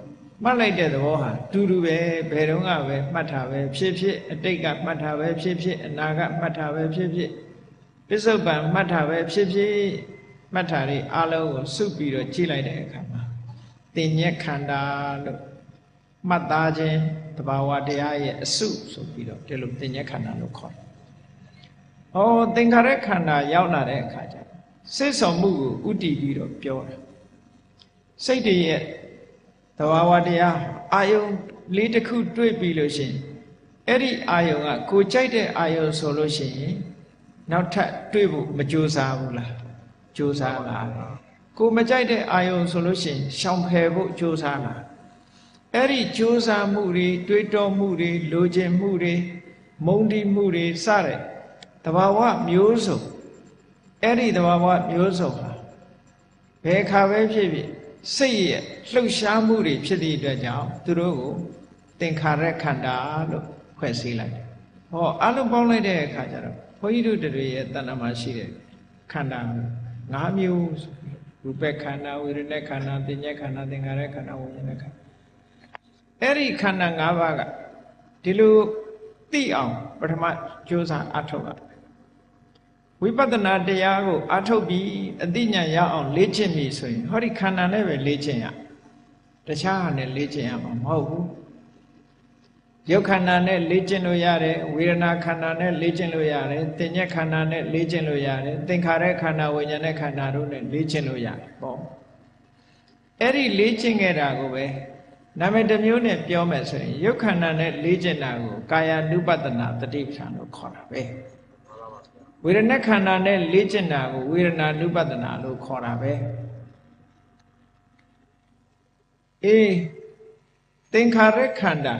မှတ်လိုက်တဲ့သဘောဟာတူတူပဲဘယ်တော့ပဲမှတ်တာပဲဖြစ်ဖြစ်အတိတ်ကမှတ်တာပဲဖြစ်ဖြစ်အနာကမှတ်တာပဲဖြစ်ဖြစ်ပစ္စုပန်မှတ်တာပဲဖြစ်ဖြစ်မှတ်တာတွေအလုံးကိုစုပြီးတော့ကြည့်လိုက်တဲ့အခါမှာတင်ညက်ခန္ဓာလို့မှတ်သားခြင်းတဘာဝတရားရဲ့အစုဆိုပြီးတော့ဒီလိုတင်ညက်ခန္ဓာလို့ခေါ်တယ်။ဟောသင်္ခါရခန္ဓာရောက်လာတဲ့အခါကျစိတ်ဆောင်မှုကိုဥတည်ပြီးတော့ပြောတာစိတ်တွေရဲ့တဘာဝတရားအာယုံလေးတစ်ခုတွေ့ပြီးလို့ရှိရင်အဲ့ဒီအာယုံကကိုကြိုက်တဲ့အာယုံဆိုလို့ရှိရင်နောက်ထပ်တွေ့ဖို့မကြိုးစားဘူးလားကြိုးစားလားကိုမကြိုက်တဲ့အာယုံဆိုလို့ရှိရင်ရှောင်ဖယ်ဖို့ကြိုးစားလားအဲ့ဒီကြိုးစားမှုတွေတွေးတောမှုတွေလိုချင်မှုတွေမုန်းတီးမှုတွေစတဲ့တဘာဝမျိုးစုံအဲ့ဒီတဘာဝမျိုးစုံဟာဘယ်ခါပဲဖြစ်ဖြစ်စိတ်ရဲ့လှုပ်ရှားမှုတွေဖြစ်သည့်အတွက်ကြောင့်သူတို့ကိုသင်္ခါရခန္ဓာလို့ဖွဲ့စည်းလိုက်တယ်။ဟောအလုံးပေါင်းလိုက်တဲ့အခါကျတော့ဘုန်းကြီးတို့တွေရဲ့တဏ္ဍာမှာရှိတဲ့ခန္ဓာ၅မျိုးရူပခန္ဓာဝေဒနာခန္ဓာသင်္ညက်ခန္ဓာသင်္ခါရခန္ဓာဝိညာဉ်ခန္ဓာအဲ့ဒီခန္ဓာ၅ပါးကဒီလိုသိအောင်ပထမကြိုးစားအထုတ်ရဝိပဿနာတရားကိုအထုတ်ပြီးအသိဉာဏ်ရအောင်လေ့ကျင့်ပြီဆိုရင်ဟောဒီခန္ဓာနဲ့ပဲလေ့ကျင့်ရတခြားဟာနဲ့လေ့ကျင့်ရမှာမဟုတ်ဘူးရုပ်ခန္ဓာနဲ့လေ့ကျင့်လို့ရတယ်ဝေဒနာခန္ဓာနဲ့လေ့ကျင့်လို့ရတယ်သင်္ညက်ခန္ဓာနဲ့လေ့ကျင့်လို့ရတယ်သင်္ခါရခန္ဓာဝိညာဉ်နဲ့ခန္ဓာတို့နဲ့လေ့ကျင့်လို့ရတယ်ပေါ့အဲ့ဒီလေ့ကျင့်ခဲ့တာကိုပဲနာမည်တစ်မျိုးနဲ့ပြောမယ်ဆိုရင်ရုပ်ခန္ဓာနဲ့လေ့ကျင့်တာကိုကာယ ानु ပတနာတတိပဋ္ဌာန်လို့ခေါ်တာပဲဝေဒနာခန္ဓာနဲ့လေ့ကျင့်တာကိုဝေဒနာ ानु ပတနာလို့ခေါ်တာပဲအေးသင်္ခါရခန္ဓာ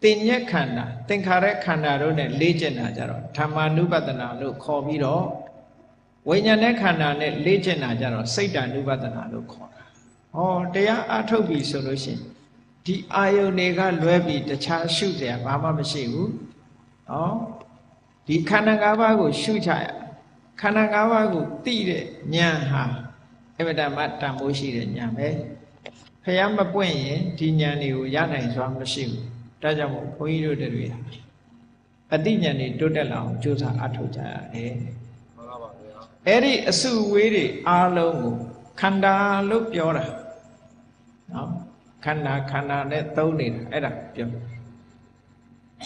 သင်္ညက်ခန္ဓာသင်္ခါရခန္ဓာတို့နဲ့လေ့ကျင့်တာကြတော့ဓမ္မာနုပဒနာလို့ခေါ်ပြီးတော့ဝိညာဉ်နဲ့ခန္ဓာနဲ့လေ့ကျင့်တာကြတော့စိတ်တ ानु ပဒနာလို့ခေါ်တာဟောတရားအထုတ်ပြီဆိုလို့ရှိရင်ဒီအာယုန်တွေကလွဲပြီးတခြားရှုเสียဘာမှမရှိဘူးဟောဒီခန္ဓာ၅ပါးကိုရှုချရခန္ဓာ၅ပါးကိုသိတဲ့ဉာဏ်ဟာအမြဲတမ်းတန်ဖိုးရှိတဲ့ဉာဏ်ပဲဖျားမပွင့်ရင်ဒီဉာဏ်တွေကိုရနိုင်စွာမရှိဘူးဒါကြောင့်မို့ဘုန်းကြီးတို့တွေအတိဉာဏ်တွေတိုးတက်လာအောင်ကြိုးစားအထောက်ကြရတယ်မှန်ပါပါဗျာအဲ့ဒီအစုဝေးတွေအားလုံးကိုခန္ဓာလို့ပြောတာနော်ခန္ဓာနဲ့သုံးနေတာအဲ့ဒါပြော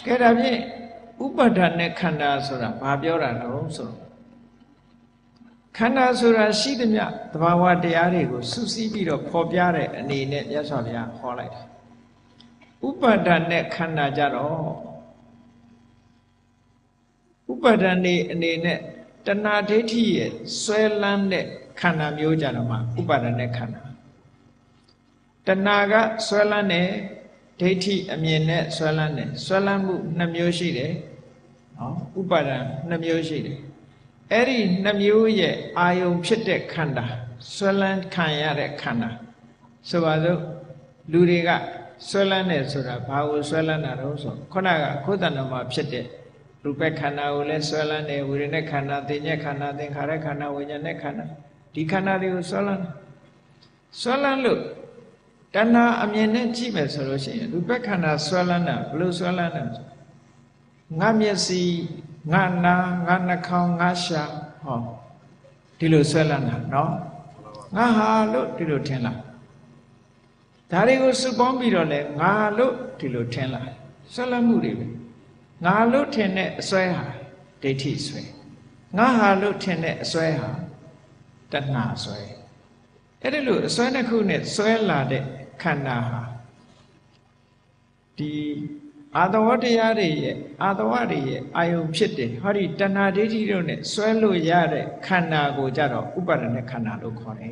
ကဲဒါဖြင့်ဥပါဒณะခန္ဓာဆိုတာဘာပြောတာလဲဆိုတော့ခန္ဓာဆိုတာရှိသမျှသဘာဝတရားတွေကိုစုစည်းပြီးတော့ဖော်ပြတဲ့အနေနဲ့မြတ်စွာဘုရားဟောလိုက်တာဥပါဒณะခန္ဓာကြတော့ဥပါဒณะအနေနဲ့တဏှာဒိဋ္ဌိရဲ့ဆွဲလန်းတဲ့ခန္ဓာမျိုးကြတော့မှဥပါဒณะခန္ဓာတဏှာကဆွဲလန်းတဲ့ဒိဋ္ဌိအမြင်နဲ့ဆွဲလန်းတယ်ဆွဲလန်းမှု2မျိုးရှိတယ်နော်ဥပါဒံ2မျိုးရှိတယ်အဲ့ဒီ2မျိုးရဲ့အာယုံဖြစ်တဲ့ခန္ဓာဆွဲလန်းခံရတဲ့ခန္ဓာဆိုပါစို့လူတွေကဆွဲလန်းတယ်ဆိုတာဘာကိုဆွဲလန်းတာတော့ဆိုခုနကခုတ္တဏမှာဖြစ်တဲ့ရူပခန္ဓာကိုလည်းဆွဲလန်းတယ်ဝေဒနာခန္ဓာသင်္ညက်ခန္ဓာသင်္ခါရခန္ဓာဝိညာဉ်နဲ့ခန္ဓာဒီခန္ဓာတွေကိုဆွဲလန်း ဆွဲလန်းလို့တဏှာအမြင်နဲ့ကြည့်မယ်ဆိုလို့ရှိရင်ရူပခန္ဓာဆွဲလန်းတာဘယ်လိုဆွဲလန်းလဲငါမျက်စိငါနာငါနှာခေါင်းငါရှာဟောဒီလိုဆွဲလန်းတာနော်ငါဟာလို့ဒီလိုထင်လားဒါတွေကိုစုပေါင်းပြီးတော့လဲငါလို့ဒီလိုထင်လားဆွဲလန်းမှုတွေပဲငါလို့ထင်တဲ့အစွဲဟာဒိဋ္ဌိဆွဲငါဟာလို့ထင်တဲ့အစွဲဟာတဏှာဆွဲအဲ့ဒီလိုအစွဲတစ်ခုနဲ့ဆွဲလာတဲ့ခန္ဓာဟာဒီအာတဝတရားတွေရဲ့အာတဝတွေရဲ့အာယုံဖြစ်တယ်ဟောဒီတဏှာဒိဋ္ဌိတို့နဲ့ဆွဲလို့ရတဲ့ခန္ဓာကိုကြတော့ဥပါဒณะခန္ဓာလို့ခေါ်တယ်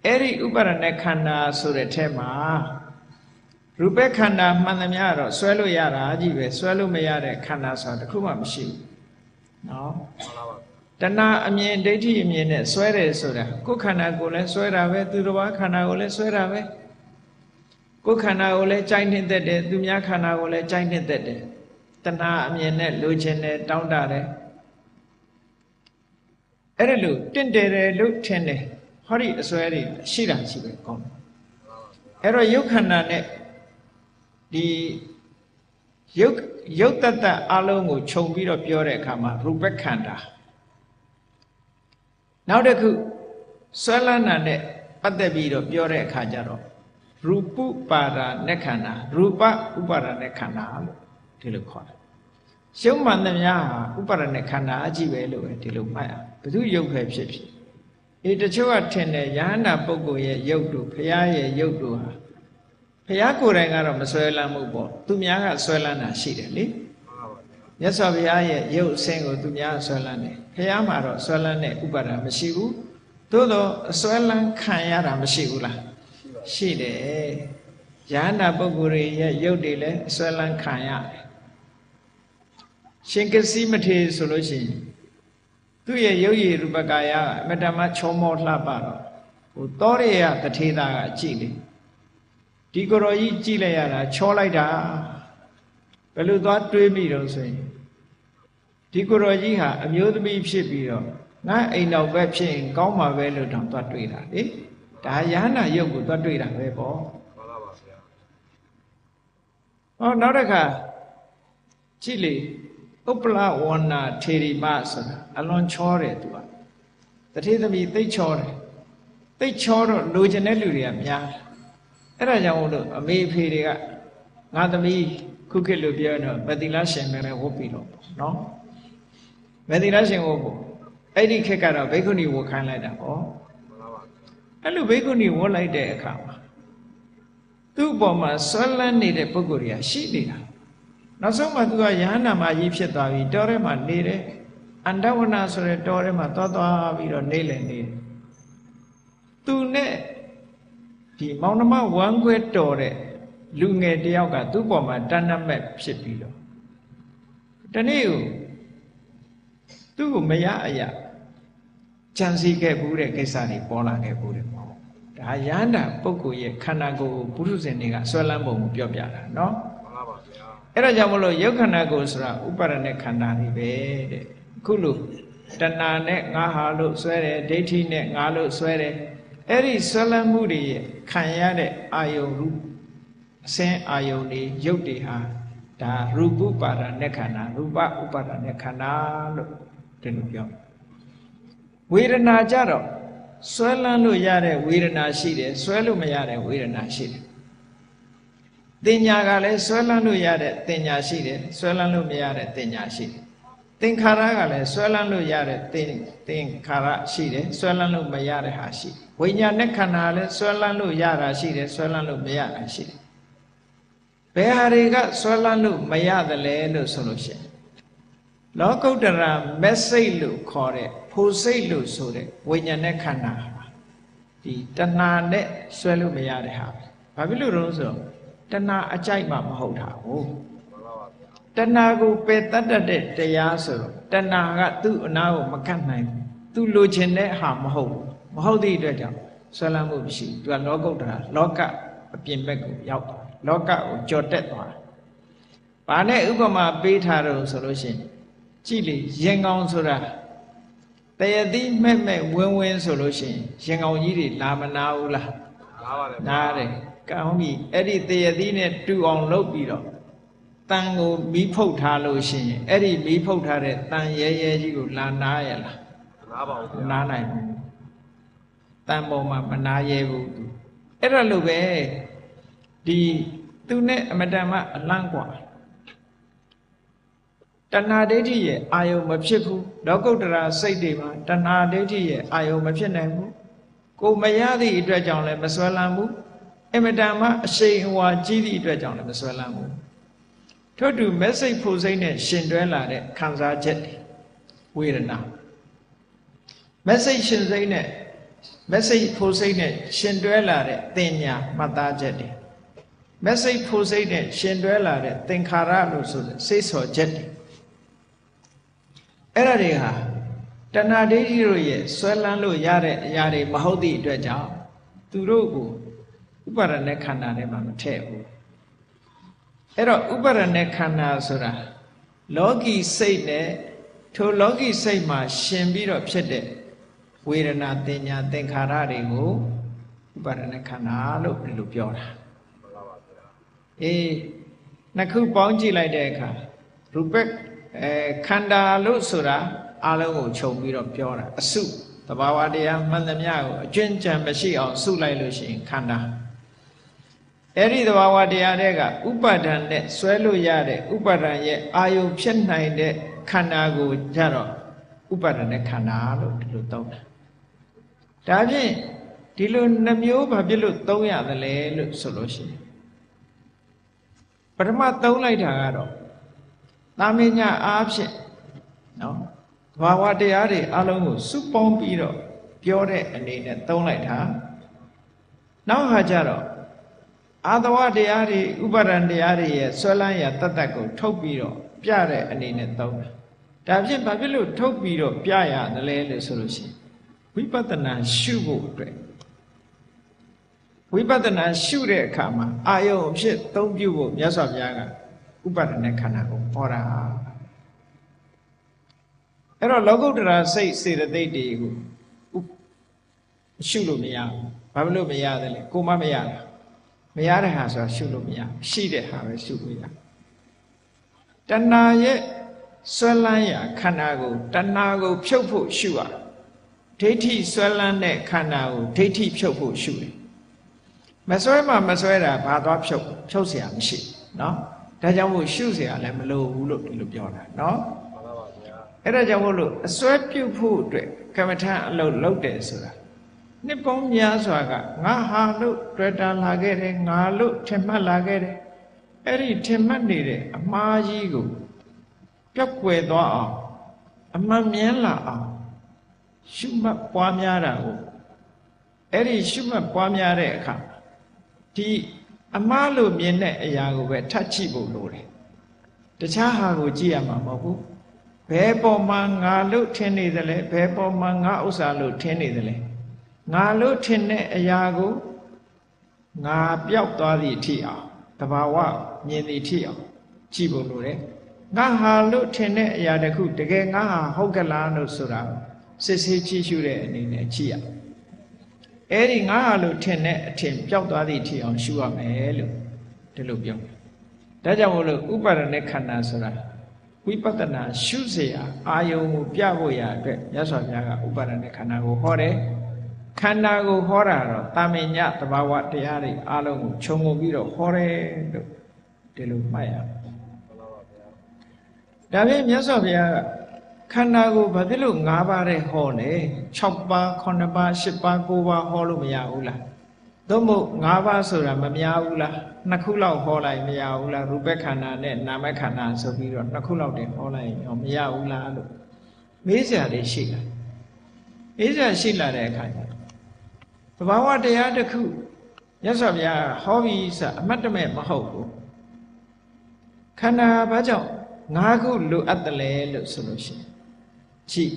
အဲ့ဒီဥပါဒณะခန္ဓာဆိုတဲ့ထဲမှာရူပခန္ဓာမှန်သမျှတော့ဆွဲလို့ရတာကြီးပဲဆွဲလို့မရတဲ့ခန္ဓာဆိုတာတခုမှမရှိဘူးနော်တဏှာအမြင်ဒိဋ္ဌိအမြင်နဲ့ဆွဲတယ်ဆိုတာကိုယ်ခန္ဓာကိုယ်လည်းဆွဲတာပဲသူတစ်ပါးခန္ဓာကိုလည်းဆွဲတာပဲကိုယ်ခန္ဓာကိုလည်းကြိုက်နှိမ့်သက်တယ်သူများခန္ဓာကိုလည်းကြိုက်နှိမ့်သက်တယ်တဏှာအမြင်နဲ့လိုချင်တယ်တောင်းတတယ်အဲ့ဒါလို့တင့်တယ်တယ်လို့ထင်တယ်ဟောဒီအစွဲတွေရှိတာရှိပဲကောင်းတယ်အဲ့တော့ယုတ်ခန္ဓာနဲ့ဒီယုတ်တတအလုံးကိုခြုံပြီးတော့ပြောတဲ့အခါမှာရူပခန္ဓာနောက်တစ်ခုဆွဲလန်းတာနဲ့ပတ်သက်ပြီးတော့ပြောတဲ့အခါကျတော့ရူပပါဒณะခန္ဓာရူပဥပါဒณะခန္ဓာလို့ဒီလိုခေါ်တယ်ရှုံးမှန်သမျှဟာဥပါဒณะခန္ဓာအကြည့်ပဲလို့ပဲဒီလိုမှတ်ရဘယ်သူယုတ်ပဲဖြစ်ဖြစ်တချို့ကထင်တယ်ယဟန္တာပုဂ္ဂိုလ်ရဲ့ယုတ်တို့ဘုရားရဲ့ယုတ်တို့ဟာဘုရားကိုယ်တိုင်ကတော့မဆွဲလန်းမှုပေါ့သူများကဆွဲလန်းတာရှိတယ်လေမြတ်စွာဘုရားရဲ့ယုတ်အစဉ်ကိုသူများဆွဲလန်းတယ်ဘုရားမှာတော့ဆွဲလန်းတဲ့ဥပါဒ်မရှိဘူးသို့တော့အဆွဲလန်းခံရတာမရှိဘူးလားရှိတယ်ယဟန္တာပုဂ္ဂိုလ်ရဲ့ယုတ်တွေလည်းအဆွဲလန်းခံရတယ်ရှင်ကစီမထေရဆိုလို့ရှိရင်သူ့ရဲ့ယုတ်ရည်ရူပကာယကအမတ္တမချောမောလှပတော့ဟိုသောရေယတထေသာကကြည့်လေဒီကိုယ်တော်ကြီးကြည့်လိုက်ရတာချောလိုက်တာဘယ်လိုသွားတွေးမိတော့ဆိုရင်ဒီကိုယ်တော်ကြီးဟာအမျိုးသမီးဖြစ်ပြီးတော့ငါအိမ်တော်ပဲဖြစ်ရင်ကောင်းမှာပဲလို့တောင်သွားတွေးတာလေဒါယဟနာယုတ်ကိုသွားတွေးတာပဲပေါ့မှန်ပါပါဗျာဟောနောက်တစ်ခါကြည့်လေဥပ္ပလဝဏ္ဏထေရီမဆိုတာအလွန်ချောတယ်သူကတထေသမီးသိချောတယ်သိချောတော့လိုချင်တဲ့လူတွေကများအဲ့ဒါကြောင့်မို့လို့အမေဖေတွေကငါသမီးခုခေတ်လိုပြောတော့မတိလရှင်ပဲဝတ်ပြီးတော့နော်မတိလရှင်ဝတ်ဖို့အဲ့ဒီခေတ်ကတော့ဘိက္ခုနီဝတ်ခိုင်းလိုက်တာဟောအဲ့လိုဘိက္ခုနီဝတ်လိုက်တဲ့အခါမှာသူ့ပေါ်မှာဆွဲလန်းနေတဲ့ပုဂ္ဂိုလ်တွေကရှိနေတာနောက်ဆုံးမှသူကယဟန္တာမကြီးဖြစ်သွားပြီတောထဲမှာနေတယ်အန္တဝနာဆိုတဲ့တောထဲမှာသွားပြီးတော့နေလေနေတယ်သူနဲ့ဒီမောင်နှမဝမ်းခွဲတော်တဲ့လူငယ်တယောက်ကသူ့ပေါ်မှာတဏ္ဍမဲ့ဖြစ်ပြီးတော့တနေ့ကိုသူ့ကိုမရအရာကြံစည်ခဲ့ဘူးတဲ့ကိစ္စတွေပေါ်လာခဲ့ဘူးတဲ့မဟုတ်ဒါယန္တာပုဂ္ဂိုလ်ရဲ့ခန္ဓာကိုယ်ကိုပုရုဇဉ်တွေကဆွဲလန်းပုံကိုပြောပြတာနော်မှန်ပါပါဗျာအဲ့ဒါကြောင့်မလို့ယုတ်ခန္ဓာကိုယ်ဆိုတာဥပါဒณะခန္ဓာတွေပဲတဲ့အခုလို့တဏှာနဲ့ငါဟာလို့ဆွဲတယ်ဒိဋ္ဌိနဲ့ငါလို့ဆွဲတယ်အဲ့ဒီဆွဲလန်းမှုတွေခံရတဲ့အာယုံရူအစင်းအာယုံတွေရုပ်တွေဟာဒါရူပပါဒณะခန္ဓာရူပဥပါဒณะခန္ဓာလို့ဒီလိုပြောဝေဒနာကြတော့ဆွဲလန်းလို့ရတဲ့ဝေဒနာရှိတယ်ဆွဲလို့မရတဲ့ဝေဒနာရှိတယ်တင်ညာကလည်းဆွဲလန်းလို့ရတဲ့တင်ညာရှိတယ်ဆွဲလန်းလို့မရတဲ့တင်ညာရှိတယ်သင်္ခါရကလည်းဆွဲလန်းလို့ရတဲ့သင်္ခါရရှိတယ်ဆွဲလန်းလို့မရတဲ့ဟာရှိဝိညာဉ်နဲ့ခန္ဓာလည်းဆွဲလန်းလို့ရတာရှိတယ်ဆွဲလန်းလို့မရတာရှိတယ်ဘယ်ဟာတွေကဆွဲလန်းလို့မရတယ်လဲလို့ဆိုလို့ရှိရင်လောကုတ္တရာမက်စိတ်လို့ခေါ်တဲ့ဖို့စိတ်လို့ဆိုတဲ့ဝိညာဉ်နဲ့ခန္ဓာဒီတဏှာနဲ့ဆွဲလို့မရတဲ့ဟာဘာဖြစ်လို့လဲဆိုတော့တဏှာအကြိုက်မှမဟုတ်တာဟုတ်တဏှာကိုပယ်တတ်တဲ့တရားဆိုတော့တဏှာကသူ့အနာကိုမကတ်နိုင်ဘူးသူလိုချင်တဲ့ဟာမဟုတ်ဘူးမဟုတ်သည့်အတွက်ကြောင့်ဆွဲလန်းမှုမရှိဘူးသူကလောကုတ္တရာလောကအပြင်ဘက်ကိုရောက်သွားလောကကိုကြော်တက်သွားဘာနဲ့ဥပမာပေးထားတော့ဆိုလို့ရှိရင်ကြည့်လေရင်ကောင်းဆိုတာဘ တရားသီးမဲ့မဲ့ဝင်းဝင်းဆိုလို့ရှိရင်ရင်ကောင်ကြီးတွေလာမနာဘူးလားနားပါတယ်နားတယ်ကောင်းပြီအဲ့ဒီတရားသီးနဲ့တူအောင်လုပ်ပြီးတော့တန်ကိုမီးဖုတ်ထားလို့ရှိရင်အဲ့ဒီမီးဖုတ်ထားတဲ့တန်ရဲရဲကြီးကိုလာနားရလားနားပါဘူးနားနိုင်ဘူးတန်ပေါ်မှာမနားရဲဘူးအဲ့ဒါလိုပဲဒီသူနဲ့အမတန်မှအလန့်กว่าတဏှာဒိဋ္ဌိရဲ့အာယုံမဖြစ်ဘူးလောကုတ္တရာစိတ်တွေမှာတဏှာဒိဋ္ဌိရဲ့အာယုံမဖြစ်နိုင်ဘူးကိုမရသည့်အတွက်ကြောင့်လည်းမဆွဲလန်းဘူးအမတန်မှအရှိန်အဝါကြီးသည့်အတွက်ကြောင့်လည်းမဆွဲလန်းဘူးထို့တူမက်စိတ်ဖို့စိတ်နဲ့ရှင်တွဲလာတဲ့ခံစားချက်တွေဝေဒနာမက်စိတ်ရှင်စိတ်နဲ့မက်စိတ်ဖို့စိတ်နဲ့ရှင်တွဲလာတဲ့သင်ညာမှတ်သားချက်တွေမက်စိတ်ဖို့စိတ်နဲ့ရှင်တွဲလာတဲ့သင်္ခါရလို့ဆိုတဲ့စိတ်ဆော်ချက်တွေအဲ့ဒါတွေဟာတဏှာဒိဋ္ဌိတို့ရဲ့ဆွဲလန်းလို့ရတဲ့အရာတွေမဟုတ်သည့်အတွက်ကြောင့်သူတို့ကိုဥပါဒณะခန္ဓာထဲမှာမထည့်ဘူးအဲ့တော့ဥပါဒณะခန္ဓာဆိုတာလောကီစိတ်နဲ့ထိုလောကီစိတ်မှာရှင်ပြီးတော့ဖြစ်တဲ့ဝေဒနာတင်ညာသင်္ခါရတွေကိုဥပါဒณะခန္ဓာလို့ဒီလိုပြောတာမှန်ပါပါဗျာအေးနှစ်ခုပေါင်းကြည့်လိုက်တဲ့အခါရူပခန္ဓာလို့ဆိုတာအလုံးကိုခြုံပြီးတော့ပြောတာအစုသဘာဝတရားမှန်သမျှကိုအကျွင့်ကြံမရှိအောင်စုလိုက်လို့ရှိရင်ခန္ဓာအဲ့ဒီသဘာဝတရားတွေကဥပါဒံနဲ့ဆွဲလို့ရတဲ့ဥပါဒံရဲ့အာယုဖြစ်နိုင်တဲ့ခန္ဓာကိုကြတော့ဥပါဒณะခန္ဓာလို့ဒီလိုသုံးတာဒါဖြင့်ဒီလိုနှမျိုးဘာဖြစ်လို့သုံးရသလဲလို့ဆိုလို့ရှိရင်ပထမသုံးလိုက်တာကတော့သာမညအားဖြင့်နော်ဘာဝတရားတွေအလုံးကိုစုပေါင်းပြီးတော့ပြောတဲ့အနေနဲ့သုံးလိုက်တာနောက်ဟာကျတော့အာသဝတရားတွေဥပါဒံတရားတွေရဲ့ဆွဲလန်းရတတ်တတ်ကိုထုတ်ပြီးတော့ပြတဲ့အနေနဲ့သုံးတာဒါဖြင့်ဘာဖြစ်လို့ထုတ်ပြီးတော့ပြရသလဲလို့ဆိုလို့ရှိရင်ဝိပဿနာရှုဖို့အတွက်ဝိပဿနာရှုတဲ့အခါမှာအာယုံအဖြစ်သုံးပြုဖို့မြတ်စွာဘုရားကဥပါဒณะခန္ဓာကိုဟောတာအဲ့တော့လောကုတ္တရာစိတ်စေတသိက်တွေကိုရှုလို့မရဘူးဘာလို့မရသလဲကိုမမရတာမရတဲ့ဟာဆိုတာရှုလို့မရရှိတဲ့ဟာပဲရှုလို့ရတဏှာရဲ့ဆွဲလန်းရာခန္ဓာကိုတဏှာကိုဖြုတ်ဖို့ရှုရဒိဋ္ဌိဆွဲလန်းတဲ့ခန္ဓာကိုဒိဋ္ဌိဖြုတ်ဖို့ရှုတယ်မဆွဲမှမဆွဲတာဘာသွားဖြုတ်เสียမရှိเนาะဒါကြောင့်မို့ရှုเสียလည်းမလိုဘူးလို့ဒီလိုပြောတာเนาะမှန်ပါပါဗျာအဲ့ဒါကြောင့်မို့လို့အစွဲပြုတ်ဖို့အတွက်ကမ္မထအလုပ်လုပ်တယ်ဆိုတာနှစ်ပေါင်းများစွာကငါဟာလို့တွေ့တာလာခဲ့တယ်ငါလို့ထင်မှတ်လာခဲ့တယ်အဲ့ဒီထင်မှတ်နေတဲ့အမှားကြီးကိုပျောက်ကွယ်သွားအောင်အမှန်မြင်လာအောင်ရှုမှတ်ပွားများတာကိုအဲ့ဒီရှုမှတ်ပွားများတဲ့အခါဒီအမှားလို့မြင်တဲ့အရာကိုပဲထပ်ကြည့်ဖို့လိုတယ်တခြားဟာကိုကြည့်ရမှာမဟုတ်ဘူးဘယ်ပေါ်မှာငါလို့ထင်နေသလဲဘယ်ပေါ်မှာငါဥစ္စာလို့ထင်နေသလဲငါလို့ထင်တဲ့အရာကိုငါပျောက်သွားသည့်အထိအောင်တဘာဝမြင်သည့်အထိအောင်ကြည့်ဖို့လိုတယ်ငါဟာလို့ထင်တဲ့အရာတခုတကယ်ငါဟာဟုတ်ကလားလို့ဆိုတာစစ်စစ်ကြည့်ရှုတဲ့အနေနဲ့ကြည့်ရအဲ့ဒီငါဟာလို့ထင်တဲ့အထင်ပျောက်သွားသည့်အထိအောင်ရှုရမယ်လို့ဒီလိုပြောဒါကြောင့်မို့လို့ဥပါဒณะခန္ဓာဆိုတာဝိပဿနာရှုเสียအာယုံကိုပြဖို့ရအတွက်မြတ်စွာဘုရားကဥပါဒณะခန္ဓာကိုဟောတယ်ခန္ဓာကိုဟောတာတော့တာမညသဘာဝတရားတွေအလုံးကိုခြုံငုံပြီးတော့ဟောတယ်လို့ဒီလိုမှတ်ရမယ်ဒါဖြင့်မြတ်စွာဘုရားကခန္ဓာကိုဘာဖြစ်လို့၅ပါးတဲ့ဟောလဲ6ပါး9ပါး10ပါး9ပါးဟောလို့မရဘူးလားသို့မဟုတ်၅ပါးဆိုတာမများဘူးလား2ခုလောက်ဟောလိုက်မရဘူးလားရူပခန္ဓာနဲ့နာမခန္ဓာဆိုပြီးတော့2ခုလောက်တည်းဟောလိုက်ရင်မရဘူးလားလို့မေးစရာတွေရှိလာမေးစရာရှိလာတဲ့အခါကျသဘာဝတရားတစ်ခုမြတ်စွာဘုရားဟောပြီးစအမှတ်တမဲ့မဟုတ်ဘူးခန္ဓာဘာကြောင့်5ခုလိုအပ်တယ်လဲလို့ဆိုလို့ရှိရင်ကြည့်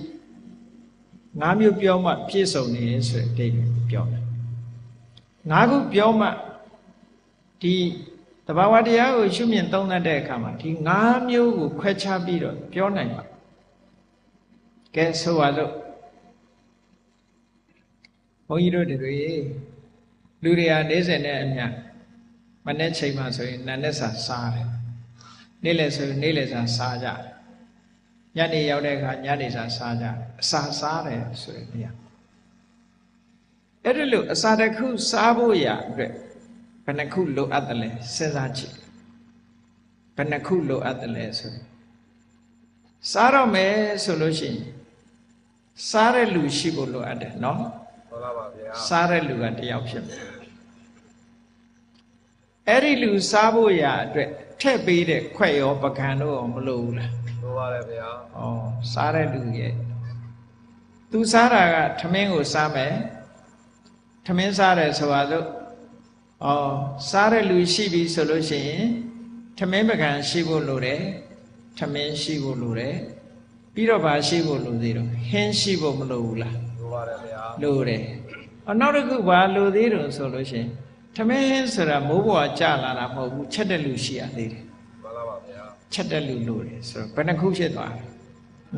5မျိုးပြောမှပြည့်စုံနေဆိုတဲ့အဓိပ္ပာယ်ပြောတယ်5ခုပြောမှဒီသဘာဝတရားကိုရှုမြင်သုံးသပ်တဲ့အခါမှာဒီ5မျိုးကိုခွဲခြားပြီးတော့ပြောနိုင်ပါကဲဆိုပါစို့ ဘုန်းကြီးတို့တွေလူတွေဟာနေစဉ်နဲ့အမျှမနေ့ချိန်မှဆိုရင်နာနဲ့စာစားတယ်နေ့လည်ဆိုရင်နေ့လည်စာစားကြညနေရောက်တဲ့အခါညနေစာစားကြအစာစားတယ်ဆိုရင်ဗျာအဲ့ဒီလိုအစာတစ်ခုစားဖို့ရအတွက်ဘယ်နှခုလိုအပ်တယ်လဲစဉ်းစားကြည့်ဘယ်နှခုလိုအပ်တယ်လဲဆိုစားတော့မယ်ဆိုလို့ရှိရင်စားတဲ့လူရှိဖို့လိုအပ်တယ်နော်ဟုတ်ပါပါဗျာစားတဲ့လူကတယောက်ဖြစ်မယ်အဲ့ဒီလူစားဖို့ရအတွက်ထည့်ပေးတဲ့ခွက်ရောပကံတို့ရောမလိုဘူးလားလိုပါတယ်ဗျာဩစားတဲ့လူရဲ့သူစားတာကထမင်းကိုစားမယ်ထမင်းစားတယ်ဆိုပါစို့ဩစားတဲ့လူရှိပြီဆိုလို့ရှိရင်ထမင်းပကံရှိဖို့လိုတယ်ထမင်းရှိဖို့လိုတယ်ပြီးတော့ဗာရှိဖို့လိုသေးတော့ဟင်းရှိဖို့မလိုဘူးလားလိုပါတယ်ဗျာလိုတယ်နောက်တစ်ခုဗာလိုသေးတယ်ဆိုလို့ရှိရင်ထမင်းဟင်းဆိုတာမိုးပေါ်ကျလာတာမဟုတ်ဘူးချက်တဲ့လူရှိရသေးတယ်မှန်ပါပါဗျာချက်တဲ့လူလိုတယ်ဆိုတော့ဘယ်နှခုဖြစ်သွားလဲ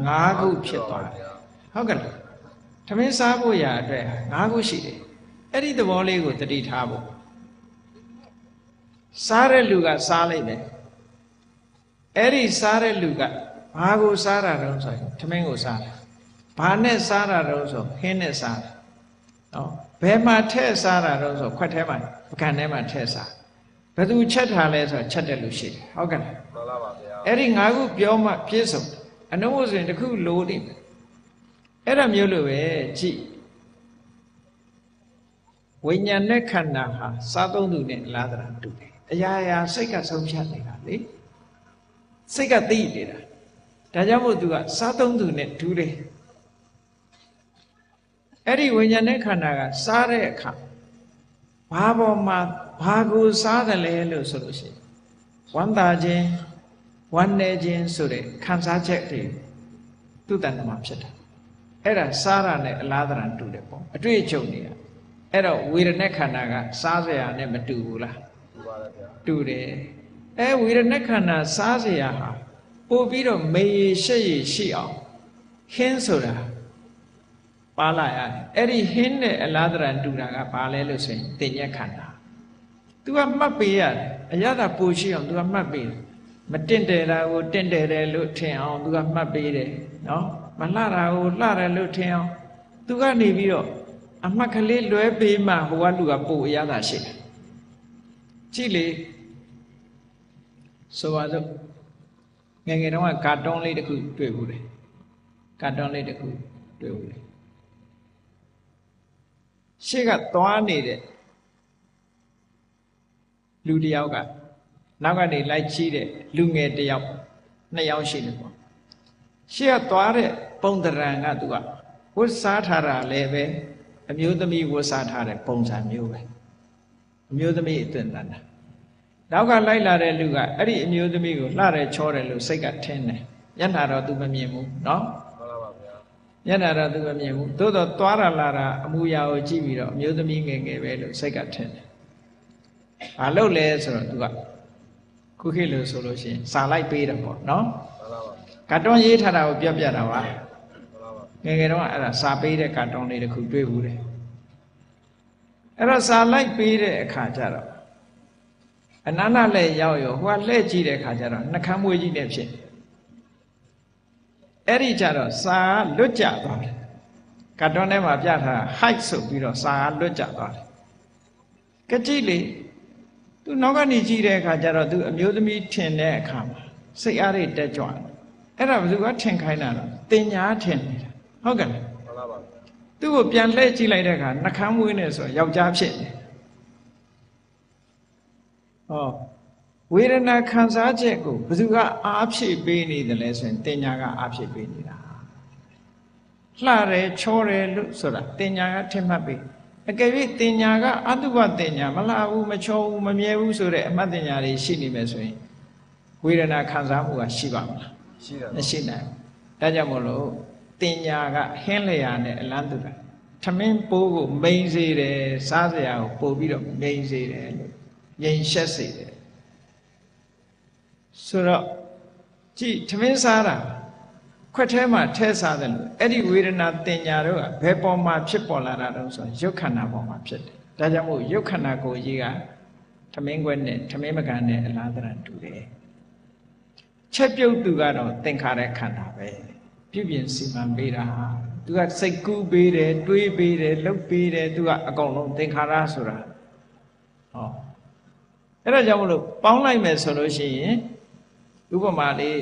၅ခုဖြစ်သွားတယ်ဟုတ်ကဲ့ထမင်းစားဖို့ရအတွက်၅ခုရှိတယ်အဲ့ဒီသဘောလေးကိုတတိထားဖို့စားတဲ့လူကစားလိုက်တယ်အဲ့ဒီစားတဲ့လူကဘာကိုစားတာတုံးဆိုရင်ထမင်းကိုစားတာဘာနဲ့စားတာတုံးဆိုဟင်းနဲ့စားတာနော်ဘယ်မှာထည့်စားတာတုံးဆိုခွက်ထဲမှာပကံထဲမှာထည့်စားဘယ်သူချက်ထားလဲဆိုချက်တဲ့လူရှိတယ်ဟုတ်ကဲ့လားမှန်ပါပါဗျာအဲ့ဒီ၅ခုပြောမှပြည့်စုံအနှုတ်ဆိုရင်တစ်ခုလိုနေတယ်အဲ့ဒါမျိုးလိုပဲကြည့်ဝိညာဉ်နဲ့ခန္ဓာဟာစားသုံးသူနဲ့လာတာတူတယ်အရာရာစိတ်ကဆုံးဖြတ်နေတာလေစိတ်ကသိနေတာဒါကြောင့်မို့သူကစားသုံးသူနဲ့တူတယ်အဲ့ဒီဝိညာဉ်နဲ့ခန္ဓာကစားတဲ့အခါဘာပေါ်မှာဘာကိုစားတယ်လဲလို့ဆိုလို့ရှိရင်ဝမ်းသာခြင်းဝမ်းနည်းခြင်းဆိုတဲ့ခံစားချက်တွေသူ့တဏ္ဍမှာဖြစ်တာအဲ့ဒါစားရနဲ့အလားတန်တူတယ်ပေါ့အတွေ့အကြုံတွေကအဲ့တော့ဝေဒနာခန္ဓာကစားစရာနဲ့မတူဘူးလားတူပါတယ်ဗျာတူတယ်ဝေဒနာခန္ဓာစားစရာဟာပို့ပြီးတော့မေရရှက်ရရှိအောင်ဟင်းဆိုတာပါလာရတယ်အဲ့ဒီဟင်းနဲ့အလားတန်တူတာကဘာလဲလို့ဆိုရင်တင်ညက်ခန္ဓာ तू ကမှတ်ပေးရတယ်အရသာပိုရှိအောင် तू ကမှတ်ပေးတယ်မတင့်တယ်တာကိုတင့်တယ်တယ်လို့ထင်အောင် तू ကမှတ်ပေးတယ်နော်မလှတာကိုလှတယ်လို့ထင်အောင် तू ကနေပြီးတော့အမှတ်ကလေးလွဲပေးမှဟိုကလူကပိုအရသာရှိတယ်ကြည့်လေဆိုပါစို့ငယ်ငယ်တုန်းကကာတွန်းလေးတစ်ခုတွေ့ဘူးလေကာတွန်းလေးတစ်ခုတွေ့ဘူးလေရှေ့ကသွားနေတဲ့လူတယောက်ကနောက်ကနေလိုက်ချီးတဲ့လူငယ်တယောက်နှစ်ယောက်ရှိတယ်ပေါ့ရှေ့ကသွားတဲ့ပုံတရံကသူကဝတ်စားထားတာလည်းပဲအမျိုးသမီးဝတ်စားထားတဲ့ပုံစံမျိုးပဲအမျိုးသမီးအသွင်တန်တာနောက်ကလိုက်လာတဲ့လူကအဲ့ဒီအမျိုးသမီးကိုလှတယ်ချောတယ်လို့စိတ်ကထင်းတယ်ညနာတော့သူမမြင်ဘူးနော်မှန်ပါပါဗျာညနာတော့သူမမြင်ဘူးသို့တော့သွားတာလာတာအမူအရာကိုကြည့်ပြီးတော့အမျိုးသမီးငယ်ငယ်ပဲလို့စိတ်ကထင်းတယ်ဘာလို့လဲဆိုတော့သူကခုခေတ်လို့ဆိုလို့ရှိရင်စာလိုက်ပေးတယ်ပေါ့နော်မှန်ပါပါကာတွန်းရေးထားတာကိုပြပြတာပါငယ်ငယ်တော့အဲ့ဒါစာပေးတဲ့ကာတွန်းလေးတစ်ခုတွေ့ဘူးတယ်အဲ့တော့စာလိုက်ပေးတဲ့အခါကျတော့အနန္တလက်ရောက်ရောဟိုကလှည့်ကြည့်တဲ့အခါကျတော့နှကမ်းမွေးကြီးနဲ့ဖြစ်အဲ့ဒီကျတော့စာလွတ်ကျသွားတယ်ကာတွန်းထဲမှာပြထားတာ height ဆိုပြီးတော့စာလွတ်ကျသွားတယ်ကကြည့်လေသူနောက်ကနေကြည့်တဲ့အခါကျတော့သူအမျိုးသမီးထင်တဲ့အခါမှာစိတ်အားတွေတက်ကြွတယ်အဲ့ဒါဘယ်သူကထင်ခိုင်းတာလဲတင်ညာထင်နေတာဟုတ်ကဲ့လားမှန်ပါပါသူ့ကိုပြန်လှည့်ကြည့်လိုက်တဲ့အခါနှကမ်းမွေးနေဆိုယောက်ျားဖြစ်နေဟောဝေဒနာခံစားချက်ကိုဘယ်သူကအားဖြည့်ပေးနေတယ်လဲဆိုရင်တင်ညာကအားဖြည့်ပေးနေတာလှတယ်ချောတယ်လို့ဆိုတာတင်ညာကထင်မှတ်ပေးအကယ်၍တင်ညာကအတုပတင်ညာမလှဘူးမချောဘူးမမြဲဘူးဆိုတဲ့အမှတ်တင်ညာတွေရှိနေမယ်ဆိုရင်ဝေဒနာခံစားမှုကရှိပါမလားရှိတယ်မရှိနိုင်ဘူးဒါကြောင့်မို့လို့တင်ညာကဟင်းလျာနဲ့အလန်းတူတာထမင်းပိုးကိုမိန်စေတယ်စားစရာကိုပို့ပြီးတော့မိန်စေတယ်လို့ငြိမ်ရှက်စေတယ်ဆိုတော့ကြည့်ထမင်းစားတာ ခွက်ထဲမှာထဲစားတယ်လို့အဲ့ဒီဝေဒနာတင်ညာတော့ဘယ်ပေါ်မှာဖြစ်ပေါ်လာတာတော့ဆိုရုပ်ခန္ဓာပေါ်မှာဖြစ်တယ်ဒါကြောင့်မို့ရုပ်ခန္ဓာကိုယ်ကြီးကသမင်းခွက်နဲ့သမင်းမကန်နဲ့အလားတန်တူတယ်ချက်ပြုတ်သူကတော့သင်္ခါရခန္ဓာပဲပြုပြင်စီမံပေးတာသူကစိတ်ကူးပေးတယ်တွေးပေးတယ်လှုပ်ပေးတယ်သူကအကုန်လုံးသင်္ခါရဆိုတာဟောအဲ့ဒါကြောင့်မလို့ပေါင်းလိုက်မယ်ဆိုလို့ရှိရင်ဥပမာလေး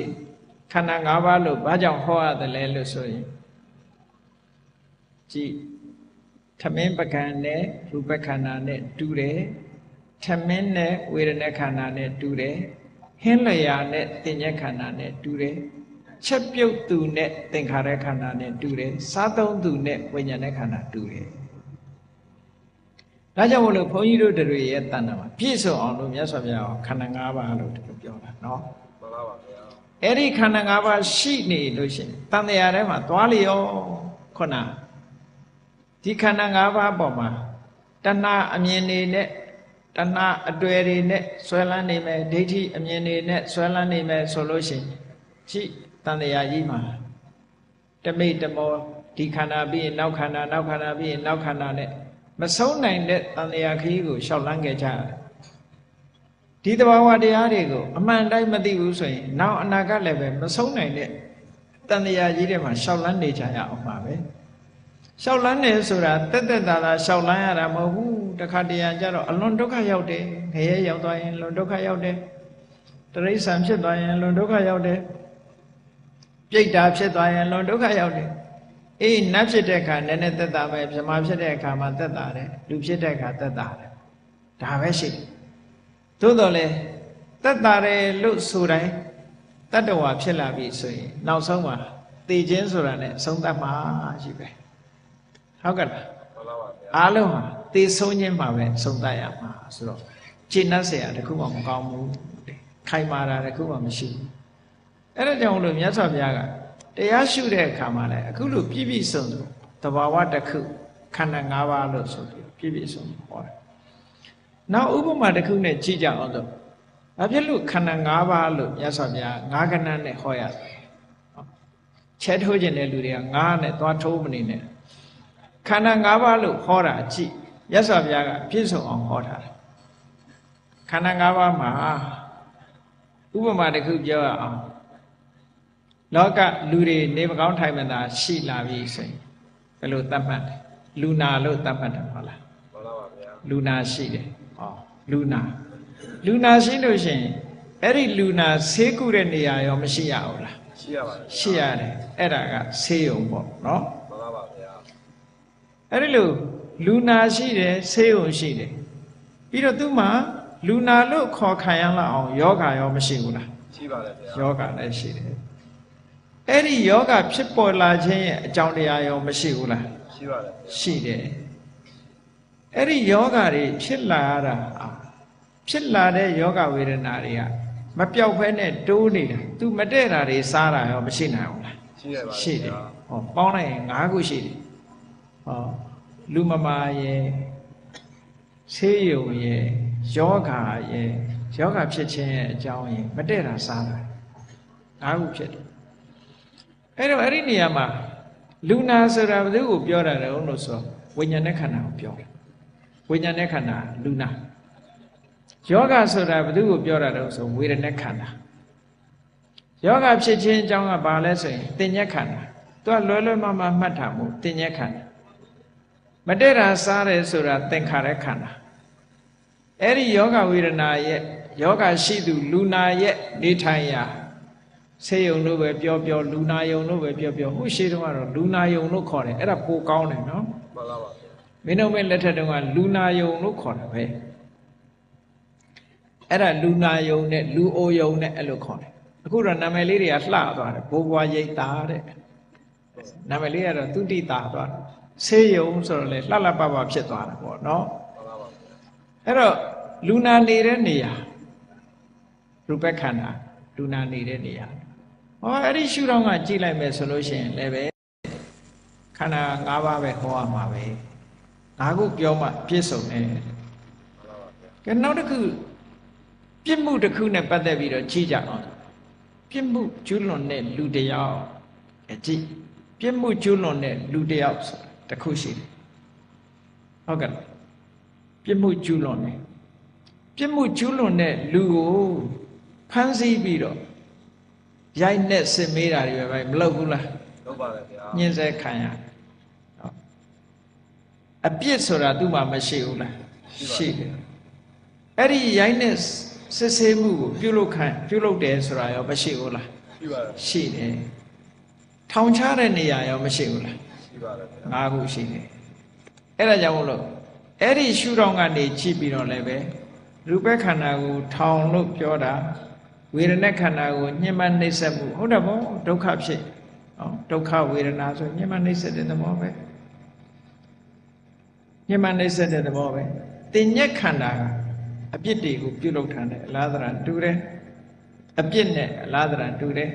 ခန္ဓာ၅ပါးလို့ဘာကြောင့်ဟောရတယ်လဲလို့ဆိုရင်ကြည့်သမင်းပကံနဲ့ရူပခန္ဓာနဲ့တူတယ်သမင်းနဲ့ဝေဒနာခန္ဓာနဲ့တူတယ်ဟင်းလျာနဲ့တင်ញက်ခန္ဓာနဲ့တူတယ်ချက်ပြုတ်သူနဲ့သင်္ခါရခန္ဓာနဲ့တူတယ်စားသုံးသူနဲ့ဝိညာဉ်နဲ့ခန္ဓာတူတယ်ဒါကြောင့်မလို့ဘုန်းကြီးတို့တွေရဲ့တဏ္ဍာမှာပြည့်စုံအောင်လို့မြတ်စွာဘုရားခန္ဓာ၅ပါးလို့ပြောတာနော်မှန်ပါပါဗျာအဲ့ဒီခန္ဓာ၅ပါးရှိနေလို့ရှိရင်တန်တရားထဲမှာသွားလျောခုနဒီခန္ဓာ၅ပါးပေါ်မှာတဏှာအမြင်တွေနဲ့တဏှာအတွေ့တွေနဲ့ဆွဲလန်းနေမယ်ဒိဋ္ဌိအမြင်တွေနဲ့ဆွဲလန်းနေမယ်ဆိုလို့ရှိရင်ရှိတန်တရားကြီးမှာတမိတ်တမောဒီခန္ဓာပြီးရင်နောက်ခန္ဓာနောက်ခန္ဓာပြီးရင်နောက်ခန္ဓာနဲ့မဆုံးနိုင်တဲ့တန်တရားခရီးကိုရှောက်လန်းခဲ့ကြတယ်ဒီတဘာဝတရားတွေကိုအမှန်တိုင်းမသိဘူးဆိုရင်နောက်အနာဂတ်လည်းပဲမဆုံးနိုင်တဲ့တန်တရားကြီးတွေမှာရှောက်လန်းနေကြရအောင်ပါပဲရှောက်လန်းနေဆိုတာတက်တက်တာရှောက်လန်းရတာမဟုတ်ဘူးတခါတရံကြတော့အလွန်ဒုက္ခရောက်တယ်ငရဲရောက်သွားရင်လွန်ဒုက္ခရောက်တယ်တရိစ္ဆာန်ဖြစ်သွားရင်လွန်ဒုက္ခရောက်တယ်ပြိတ္တာဖြစ်သွားရင်လွန်ဒုက္ခရောက်တယ်အေးနတ်ဖြစ်တဲ့အခါနည်းနည်းသက်သာပဲဗြဟ္မာဖြစ်တဲ့အခါမှာသက်သာတယ်လူဖြစ်တဲ့အခါသက်သာတယ်ဒါပဲရှိတယ်သို့တော်လည်းသက်သာတယ်လို့ဆိုတိုင်းတတ္တဝါဖြစ်လာပြီဆိုရင်နောက်ဆုံးမှာသိခြင်းဆိုတာ ਨੇ ဆုံးသတ်မှာရှိပဲဟုတ်ကဲ့လားမှန်ပါပါဗျာအားလုံးဟာသိဆုံးခြင်းမှာပဲဆုံးသတ်ရမှာဆိုတော့ကျင့်တတ်เสียတခုမှမကောင်းဘူးခိုင်မာတာတခုမှမရှိဘူးအဲ့ဒါကြောင့်လို့မြတ်စွာဘုရားကတရားရှုတဲ့အခါမှာလည်းအခုလိုပြည့်ပြည့်စုံစုံတဘာဝတစ်ခုခန္ဓာ၅ပါးလို့ဆိုပြီးပြည့်ပြည့်စုံဟောတယ်နောက်ဥပမာတစ်ခုနဲ့ကြည့်ကြအောင်ဆိုဘာဖြစ်လို့ခန္ဓာ၅ပါးလို့မြတ်စွာဘုရား၅ခဏနဲ့ဟောရတယ်ချဲထိုးခြင်းတဲ့လူတွေက၅နဲ့သွားထိုးမနေနဲ့ခန္ဓာ၅ပါးလို့ဟောတာကြည့်မြတ်စွာဘုရားကပြည့်စုံအောင်ဟောထားတယ်ခန္ဓာ၅ပါးမှာဥပမာတစ်ခုပြောရအောင်လောကလူတွေနေမကောင်းထိုင်မသာရှိလာပြီဆိုရင်ဘယ်လိုသတ်မှတ်လဲလူနာလို့သတ်မှတ်တယ်ဟုတ်လားမှန်ပါပါဗျာလူနာရှိတယ်ဟောလူနာရှိလို့ရှိရင်အဲ့ဒီလူနာဆေးကုတဲ့နေရာရောမရှိရဘူးလားရှိရပါတယ်ရှိရတယ်အဲ့ဒါကဆေးရုံပေါ့နော်မှန်ပါပါဗျာအဲ့ဒီလိုလူနာရှိတယ်ဆေးရုံရှိတယ်ပြီးတော့သူ့မှာလူနာလို့ခေါ်ခံရလောက်အောင်ယောဂရောမရှိဘူးလားရှိပါတယ်ဗျာယောဂလည်းရှိတယ်အဲ့ဒီယောဂဖြစ်ပေါ်လာခြင်းရဲ့အကြောင်းတရားရောမရှိဘူးလားရှိပါတယ်ရှိတယ်အဲ့ဒီယောဂတွေဖြစ်လာရတာဖြစ်လာတဲ့ယောဂဝေဒနာတွေကမပြောက်ဖဲနဲ့တိုးနေတာသူမတည့်တာတွေစားတာရောမရှိနိုင်ဘူးလားရှိရပါတယ်ရှိတယ်ဟောပေါင်းလိုက်ရင်၅ခုရှိတယ်ဟောလူမမာရဲ့ဆေးရုံရဲ့ယောဂရဲ့ယောဂဖြစ်ခြင်းရဲ့အကြောင်းရင်မတည့်တာစားတာ၅ခုဖြစ်တယ်အဲ့တော့အဲ့ဒီနေရာမှာလူနာဆိုတာဘယ်သူကိုပြောတာလဲလို့ဆိုဝိညာဉ်နဲ့ခန္ဓာကိုပြောတယ်ဝိညာဉ်နဲ့ခန္ဓာလူနာယောဂဆိုတာဘယ်သူကိုပြောတာလဲဆိုဝေဒနာခန္ဓာယောဂဖြစ်ခြင်းအကြောင်းကဘာလဲဆိုရင်တင်ញက်ခန္ဓာသူကလွယ်လွယ်မမမှတ်တာမို့တင်ញက်ခန္ဓာမတည့်တာစားတယ်ဆိုတာသင်္ခါရခန္ဓာအဲ့ဒီယောဂဝေဒနာရဲ့ယောဂရှိသူလူနာရဲ့နေထိုင်ရာဆေးရုံလို့ပဲပြောပြောလူနာယုံလို့ပဲပြောပြောဟိုရှိတုန်းကတော့လူနာယုံလို့ခေါ်တယ်အဲ့ဒါပိုကောင်းတယ်နော်မှန်ပါပါမင်းတို့မဲ့လက်ထက်တုန်းကလူနာယုံလို့ခေါ်တာပဲအဲ့ဒါလူနာယုံနဲ့လူအိုယုံနဲ့အဲ့လိုခေါ်တယ်အခုတော့နာမည်လေးတွေကလှသွားတယ်ဘိုးဘွားရိတ်တာတဲ့နာမည်လေးကတော့သူတိတာသွားတယ်ဆေးရုံဆိုတော့လေလှလှပပဖြစ်သွားတယ်ပေါ့နော်မှန်ပါပါအဲ့တော့လူနာနေတဲ့နေရာရူပခန္ဓာလူနာနေတဲ့နေရာဟောအဲ့ဒီရှုထောင့်ကကြည့်လိုက်မယ်ဆိုလို့ရှိရင်လည်းပဲခန္ဓာ၅ပါးပဲဟောရမှာပဲ၅ခုပြောမှပြည့်စုံတယ်ကဲနောက်တစ်ခုပြစ်မှုတစ်ခုနဲ့ပတ်သက်ပြီးတော့ကြည့်ကြအောင်ပြစ်မှုကျူးလွန်တဲ့လူတယောက် ကြည့်ပြစ်မှုကျူးလွန်တဲ့လူတစ်ယောက်တစ်ခုရှိတယ်ဟုတ်ကဲ့ပြစ်မှုကျူးလွန်တယ်ပြစ်မှုကျူးလွန်တဲ့လူကိုဖမ်းဆီးပြီးတော့ရိုက်နဲ့စစ်မေးတာတွေပဲမလုပ်ဘူးလားလုပ်ပါတယ်ဗျာညှင်းဆဲခံရအပြစ်ဆိုတာသူ့မှာမရှိဘူးလားရှိတယ်အဲ့ဒီရိုက်နဲ့စစ်ဆေးမှုကိုပြုလုပ်တယ်ဆိုတာရောမရှိဘူးလားရှိပါတယ်ရှိတယ်ထောင်ချတဲ့နေရာရောမရှိဘူးလားရှိပါတယ်ဗျာ၅ခုရှိတယ်အဲ့ဒါကြောင့်မို့လို့အဲ့ဒီရှုထောင့်ကနေကြည့်ပြီးတော့လည်းပဲရူပခန္ဓာကိုထောင်လို့ပြောတာဝေဒနာခန္ဓာကိုညှဉ်းပန်းနှိပ်စက်မှုဟုတ်တယ်ဗောဒုက္ခဖြစ်ဒုက္ခဝေဒနာဆိုညှဉ်းပန်းနှိပ်စက်တဲ့သဘောပဲညှဉ်းပန်းနှိပ်စက်တဲ့သဘောပဲတင်ညက်ခန္ဓာအပြစ်တွေကိုပြုလုပ်ထားတယ်အလားတရာတူတယ်အပြစ်နဲ့အလားတရာတူတယ်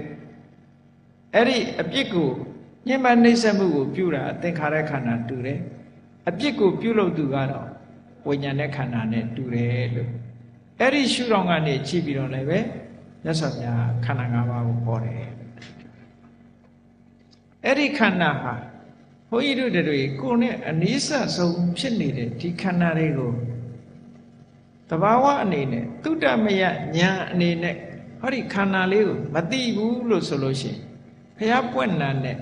အဲ့ဒီအပြစ်ကိုညှဉ်းပန်းနှိပ်စက်မှုကိုပြုတာသင်္ခါရခန္ဓာတူတယ်အပြစ်ကိုပြုလုပ်သူကတော့ဝိညာဉ်နဲ့ခန္ဓာနဲ့တူတယ်လို့အဲ့ဒီရှုထောင့်ကနေကြည့်ပြီးတော့လည်းပဲမြတ်စွာဘုရားခန္ဓာ၅ပါးကိုဟောတယ်အဲ့ဒီခန္ဓာဟာဘုန်းကြီးတို့တွေကိုယ်နဲ့အနိစ္စဆုံးဖြစ်နေတဲ့ဒီခန္ဓာတွေကိုတဘာဝအနေနဲ့သုတ္တမယဉာဏ်အနေနဲ့ဟောဒီခန္ဓာလေးကိုမသိဘူးလို့ဆိုလို့ရှိရင်ဘုရားပွင့်နာနဲ့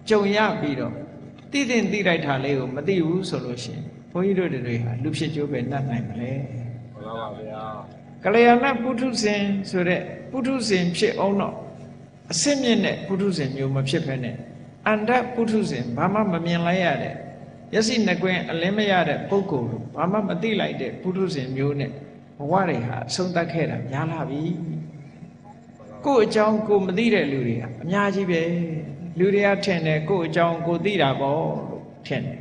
ကြုံရပြီးတော့သိသိလိုက်တာလေးကိုမသိဘူးဆိုလို့ရှိရင်ဘုန်းကြီးတို့တွေဟာလူဖြစ်ကျိုးပဲနှက်နိုင်မလဲမှန်ပါဗျာကလျာဏပုထုဇဉ်ဆိုတဲ့ပုထုဇဉ်ဖြစ်အောင်တော့အစစ်မြင့်တဲ့ပုထုဇဉ်မျိုးမဖြစ်ဖ ೇನೆ အန္တပုထုဇဉ်ဘာမှမမြင်လိုက်ရတဲ့မျက်စိနှကွင်းအလင်းမရတဲ့ပုဂ္ဂိုလ်ဘာမှမသိလိုက်တဲ့ပုထုဇဉ်မျိုးနဲ့ဘဝတွေဟာအဆုံးသတ်ခဲ့တာများလာပြီကိုယ့်အကြောင်းကိုမသိတဲ့လူတွေကအများကြီးပဲလူတွေကထင်တယ်ကိုယ့်အကြောင်းကိုသိတာပေါ့လို့ထင်တယ်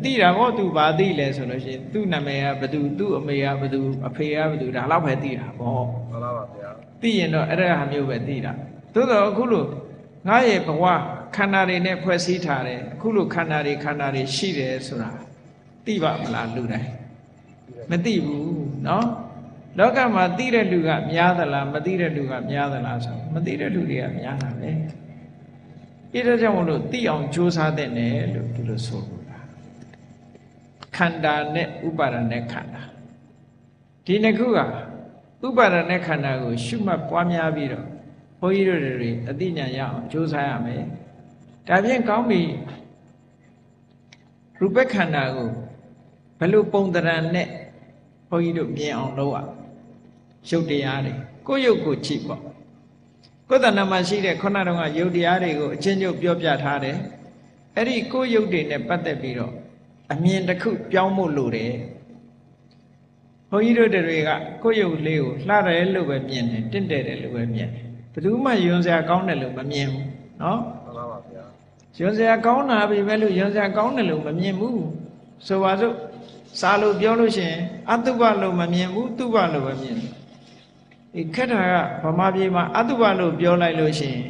သိတာပေါ့သူဘာသိလဲဆိုလို့ရှိရင်သူ့နာမည်ကဘသူသူ့အမေကဘသူအဖေကဘသူဒါတော့ပဲသိတာပေါ့မှန်ပါပါဗျာသိရင်တော့အဲ့ဒါဟာမျိုးပဲသိတာသို့တော့အခုလို့ငါရဲ့ဘဝခန္ဓာတွေနဲ့ဖွဲ့စည်းထားတယ်အခုလို့ခန္ဓာတွေရှိတယ်ဆိုတာသိပါမလားလူတိုင်းမသိဘူးเนาะလောကမှာသိတဲ့လူကများသလားမသိတဲ့လူကများသလားဆိုမသိတဲ့လူတွေကများတာပဲအဲ့ဒါကြောင့်မလို့သိအောင်ကြိုးစားတဲ့နဲ့လို့ဒီလိုဆိုလို့ခန္ဓာနဲ့ဥပါဒณะခန္ဓာဒီနှစ်ခုကဥပါဒณะခန္ဓာကိုရှုမှတ်ပွားများပြီးတော့ဘုန်းကြီးတို့တွေအသိဉာဏ်ရအောင်ကြိုးစားရမယ်ဒါဖြင့်ကောင်းပြီရူပခန္ဓာကိုဘယ်လိုပုံသဏ္ဍာန်နဲ့ဘုန်းကြီးတို့မြင်အောင်လုပ်ရရုပ်တရားတွေကိုယ်ရုပ်ကိုကြည့်ပေါ့ကိုယ်တဏ္ဍာမှာရှိတဲ့ခုနတုန်းကရုပ်တရားတွေကိုအချင်းချင်းပြောပြထားတယ်အဲ့ဒီကိုယ်ရုပ်တွေနဲ့ပတ်သက်ပြီးတော့အမြင်တစ်ခုပြောင်းဖို့လိုတယ်ဘုန်းကြီးတို့တွေကကိုယ့်ရုပ်လေးကိုလှတယ်လို့ပဲမြင်တယ်တင့်တယ်တယ်လို့ပဲမြင်တယ်ဘယ်သူမှယွန်စရာကောင်းတယ်လို့မမြင်ဘူးနော်မှန်ပါပါဗျာယွန်စရာကောင်းတာပဲပဲလို့ယွန်စရာကောင်းတယ်လို့မမြင်ဘူးဆိုပါစို့စာလို့ပြောလို့ရှိရင်အတုပလို့မမြင်ဘူးတုပလို့ပဲမြင်တယ်ဒီခက်တာကဗမာပြည်မှာအတုပလို့ပြောလိုက်လို့ရှိရင်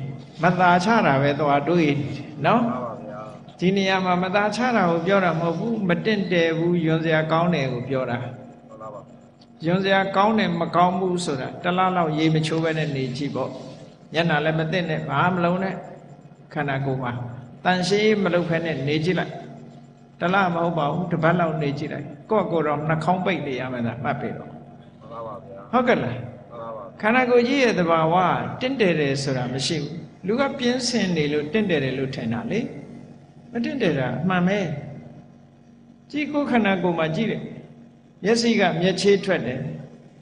မသာချတာပဲသွားတွေးနော်ဒီနေရာမှာမသာချတာကိုပြောတာမဟုတ်ဘူးမတင့်တယ်ဘူးယွန်စရာကောင်းတယ်ကိုပြောတာယွန်စရာကောင်းတယ်မကောင်းဘူးဆိုတာတလားလောက်ရေမချိုးပဲနဲ့နေကြည့်ပေါ့ညနာလည်းမသိနဲ့ဘာမလုံးနဲ့ခန္ဓာကိုယ်မှာတန်ရှင်းမလုပ်ဖဲနဲ့နေကြည့်လိုက်တလားမဟုတ်ပါဘူးတစ်ပတ်လောက်နေကြည့်လိုက်ကိုယ့်ကိုယ်တော့နှာခေါင်းပိတ်နေရမယ်လားမှတ်ပြီတော့ဟုတ်ကဲ့လားခန္ဓာကိုယ်ကြီးရဲ့သဘာဝတင့်တယ်တယ်ဆိုတာမရှိဘူးလူကပြင်းစင်နေလို့တင့်တယ်တယ်လို့ထင်တာလေမတင့်တယ်တာအမှန်ပဲကြည့်ကိုယ်ခန္ဓာကိုယ်မှာကြည့်တယ်မျက်စိကမျက်ခြေးထွက်တယ်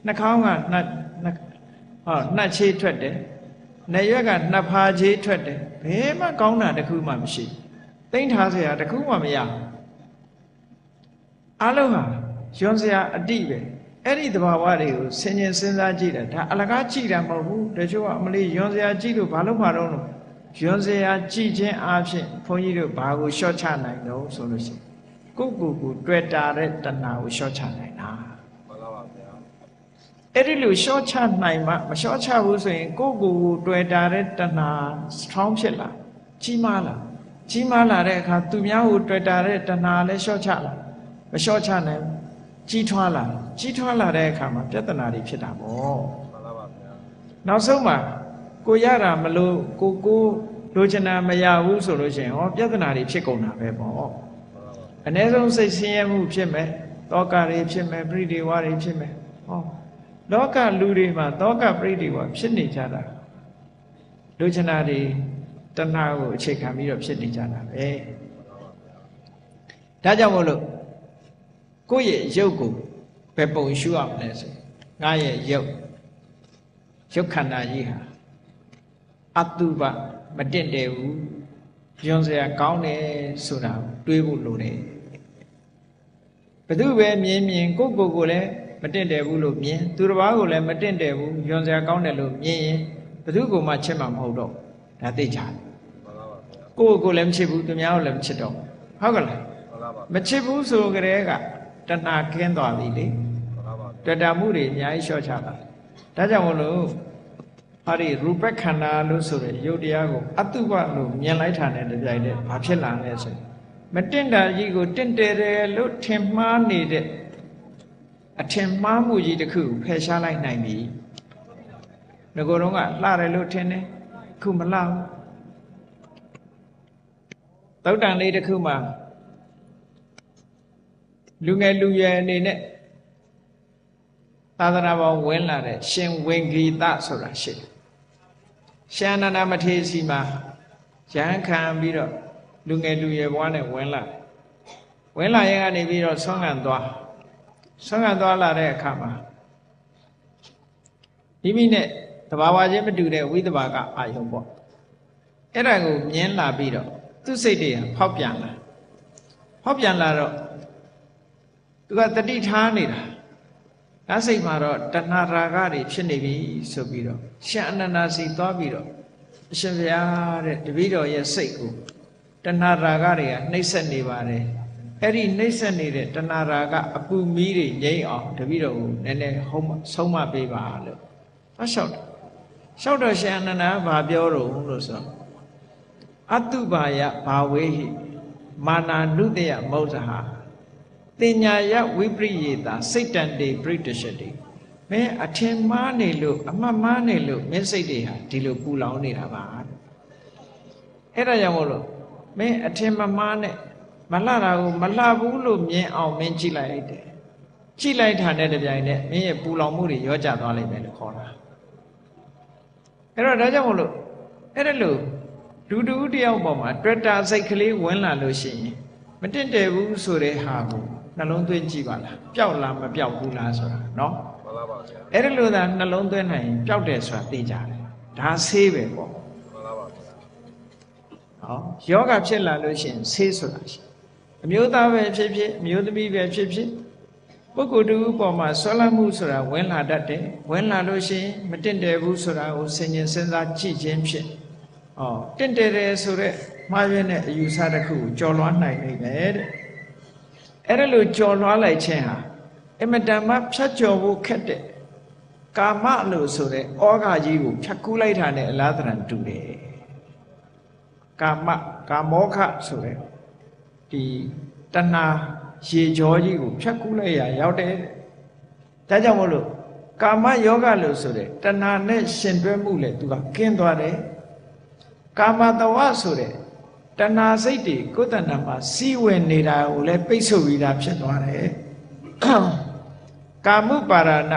နှာခေါင်းကနှာခြေးထွက်တယ်နာရွက်ကနှာဖာခြေးထွက်တယ်ဘယ်မှကောင်းတာတစ်ခုမှမရှိသိမ့်ထားစရာတစ်ခုမှမရအလုံးဟာယွန်စရာအတိပဲအဲ့ဒီသဘာဝတွေကိုဆင်ញင်စဉ်းစားကြည့်တာဒါအလကားကြည့်တာမဟုတ်ဘူးတချို့ကအမလေးယွန်စရာကြည့်လို့ဘာလို့မှာတော့ယွန်စရာကြည့်ခြင်းအပြင်ဘုန်းကြီးတို့ဘာကိုလျှော့ချနိုင်တော့ဆိုလို့ရှိရင်ကိုတွေ့တာတဲ့တဏှာကိုလျှော့ချနိုင်တာမှန်ပါပါဗျာအဲ့ဒီလိုလျှော့ချနိုင်မှမလျှော့ချဘူးဆိုရင်ကိုတွေ့တာတဲ့တဏှာ strong ဖြစ်လာကြီးမားလာတဲ့အခါသူများကိုတွေ့တာတဲ့တဏှာလည်းလျှော့ချလာမလျှော့ချနိုင်ကြီးထွားလာတဲ့အခါမှာပြဿနာတွေဖြစ်တာပေါ့မှန်ပါပါဗျာနောက်ဆုံးမှာကိုရတာမလို့ကို လိုချင်တာမရဘူးဆိုလို့ရှိရင်ဟောပြဿနာတွေဖြစ်ကုန်တာပဲပေါ့အ ਨੇ ဆုံးစိတ်ဆင်းရဲမှုဖြစ်မယ်တောကတွေဖြစ်မယ်ပရိဒီဝါတွေဖြစ်မယ်ဟောလောကလူတွေမှာတောကပရိဒီဝါဖြစ်နေကြတာလိုချင်တာတွေတဏှာကိုအခြေခံပြီးတော့ဖြစ်နေကြတာပဲဒါကြောင့်မို့လို့ကိုယ့်ရဲ့ရုပ်ကိုဘယ်ပုံရှုရမလဲဆိုငါရဲ့ရုပ်ခန္ဓာကြီးဟာအတုပမတင့်တယ်ဘူးညွန်စရာကောင်းတယ်ဆိုတာတွေးဖို့လိုတယ်ဘယ်သူပဲမြင်ကိုကိုလည်းမတင့်တယ်ဘူးလို့မြင်သူတစ်ပါးကိုလည်းမတင့်တယ်ဘူးညွန်စရာကောင်းတယ်လို့မြင်ရင်ဘယ်သူကိုမှချစ်မှာမဟုတ်တော့ဒါသိကြတယ်ကိုလည်းမချစ်ဘူးသူများကိုလည်းမချစ်တော့ဟုတ်ကလားမချစ်ဘူးဆိုကြတဲ့ကတဏှာခင်းသွားပြီလေတွေ့တာမှုတွေအများကြီးလျှော့ချတာဒါကြောင့်မလို့ဟာဒီရူပခန္ဓာလို့ဆိုတဲ့ယုတ်တရားကိုအတုပလို့မြင်လိုက်တာနဲ့တပြိုင်တည်းဘာဖြစ်လာလဲဆိုမတင့်တာကြီးကိုတင့်တယ်တယ်လို့ထင်မှားနေတဲ့အထင်မှားမှုကြီးတစ်ခုဖယ်ရှားလိုက်နိုင်ပြီငကိုယ်တော့ကလှတယ်လို့ထင်တယ်ခုမလှဘူးသုတ်တန်လေးတစ်ခုမှာလူငယ်လူရွယ်အနေနဲ့သာသနာပေါ်ဝင်လာတဲ့ရှင်ဝင်ဂီတဆိုတာရှိတယ်ရှင်အနန္ဒမထေရစီမှာရဟန်းခံပြီးတော့လူငယ်လူရွယ်ဘဝနဲ့ဝင်လာရင်ကနေပြီးတော့ဆွမ်းခံသွားလာတဲ့အခါမှာမိမိနဲ့တဘာဝချင်းမတူတဲ့ဝိသဘာကအာယုံပေါ့အဲ့ဒါကိုမြင်လာပြီးတော့သူ့စိတ်တွေဖောက်ပြန်လာတော့သူကတတိထားနေတာဒါစိတ်မှာတော့တဏှာရာဂတွေဖြစ်နေပြီဆိုပြီးတော့ရှင်အနန္ဒာစီသွားပြီးတော့အရှင်ဘုရားတဲ့တပည့်တော်ရဲ့စိတ်ကိုတဏှာရာဂတွေကနှိမ့်ဆက်နေပါတယ်အဲ့ဒီနှိမ့်ဆက်နေတဲ့တဏှာရာဂအပူမီးတွေငြိမ့်အောင်တပည့်တော်ကိုနည်းနည်းဆုံးမပေးပါလို့လျှောက်တော့ရှင်အနန္ဒာဘာပြောတော့လို့ဆိုတော့အတုပါယဘာဝေဟိမာနာနုတယမௌဇဟာတင်ညာယဝိပရိယေတာစိတ်တန်တေပရိတရှတိမင်းအထင်မှားနေလို့အမှတ်မှားနေလို့မင်းစိတ်တွေဟာဒီလိုပူလောင်နေတာပါအဲ့ဒါကြောင့်မို့လို့မင်းအထင်မမှားနဲ့မလှတာကိုမလှဘူးလို့မြင်အောင်မင်းကြည့်လိုက်တယ်ကြည့်လိုက်တာနဲ့တပြိုင်နက်မင်းရဲ့ပူလောင်မှုတွေရောကျသွားလိမ့်မယ်လို့ခေါ်တာအဲ့တော့ဒါကြောင့်မို့လို့အဲ့ဒါလို့လူတူတယောက်ပေါ်မှာတွေ့တာစိတ်ကလေးဝင်လာလို့ရှိရင်မတင့်တယ်ဘူးဆိုတဲ့ဟာကိုနှလုံးသွင်းကြည့်ပါလားပျောက်လားမပျောက်ဘူးလားဆိုတာနော်မှန်ပါပါဗျာအဲ့ဒါလို့သာနှလုံးသွင်းနိုင်ရင်ပျောက်တယ်ဆိုတာသိကြတယ်ဒါဆေးပဲပေါ့မှန်ပါပါဗျာဟောယောဂဖြစ်လာလို့ရှိရင်ဆေးဆိုတာရှိအမျိုးသားပဲဖြစ်ဖြစ်အမျိုးသမီးပဲဖြစ်ဖြစ်ပုဂ္ဂိုလ်တူပေါ်မှာဆွဲလန်းမှုဆိုတာဝင်လာတတ်တယ်ဝင်လာလို့ရှိရင်မတင့်တယ်ဘူးဆိုတာကိုဆင်ခြင်စဉ်းစားကြည့်ခြင်းဖြင့်တင့်တယ်ဆိုတဲ့မှားရတဲ့အယူဆတစ်ခုကိုကျော်လွှားနိုင်နိုင်တယ်တဲ့အဲ့ဒါလို့ကျော်လွှားလိုက်ခြင်းဟာအမတန်မှဖြတ်ကျော်ဖို့ခက်တဲ့ကာမလို့ဆိုတဲ့ဩဃကြီးကိုဖြတ်ကူးလိုက်တာနဲ့အလားတန်တူတယ်ကာမောခဆိုတဲ့ဒီတဏှာရေကြောကြီးကိုဖြတ်ကူးလိုက်ရရောက်တယ်ဒါကြောင့်မို့လို့ကာမယောဂလို့ဆိုတဲ့တဏှာနဲ့ရှင်တွဲမှုလေသူကကင်းသွားတယ်ကာမတဝဆိုတဲ့တဏှာစိတ်တွေကိုယ်တဏှာမှာစီးဝင်နေတာကိုလည်းပိတ်ဆို့ပြီးသားဖြစ်သွားတယ်ကာမှုပါရဏ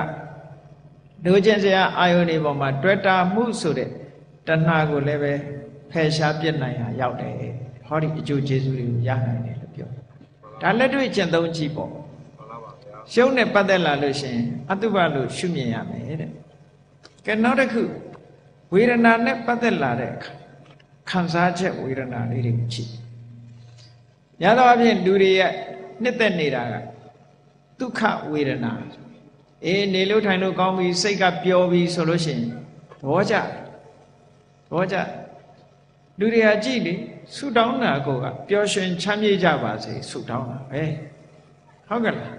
လူချင်းစရာအာယုန်တွေပေါ်မှာတွေ့တာမှုဆိုတဲ့တဏှာကိုလည်းပဲဖယ်ရှားပြစ်နိုင်ရရောက်တယ်ဟောဒီအကျိုးကျေးဇူးတွေကိုရနိုင်တယ်လို့ပြောဒါလက်တွေ့ကျင့်သုံးကြည့်ပေါ့ရှုံးနဲ့ပတ်သက်လာလို့ရှိရင်အတုပလို့ရှုမြင်ရမယ်တဲ့ကဲနောက်တစ်ခုဝေဒနာနဲ့ပတ်သက်လာတဲ့အခါခံစားချက်ဝေဒနာလေးတွေကိုကြည့်ရသောအဖြစ်လူတွေရဲ့နှစ်သက်နေတာကဒုက္ခဝေဒနာနေလို့ထိုင်လို့ကောင်းပြီစိတ်ကပျော်ပြီဆိုလို့ရှိရင်သဘောကျလူတွေဟာကြည့်လေဆုတောင်းတာကိုကပျော်ရွှင်ချမ်းမြေ့ကြပါစေဆုတောင်းတာပဲဟုတ်ကဲ့လား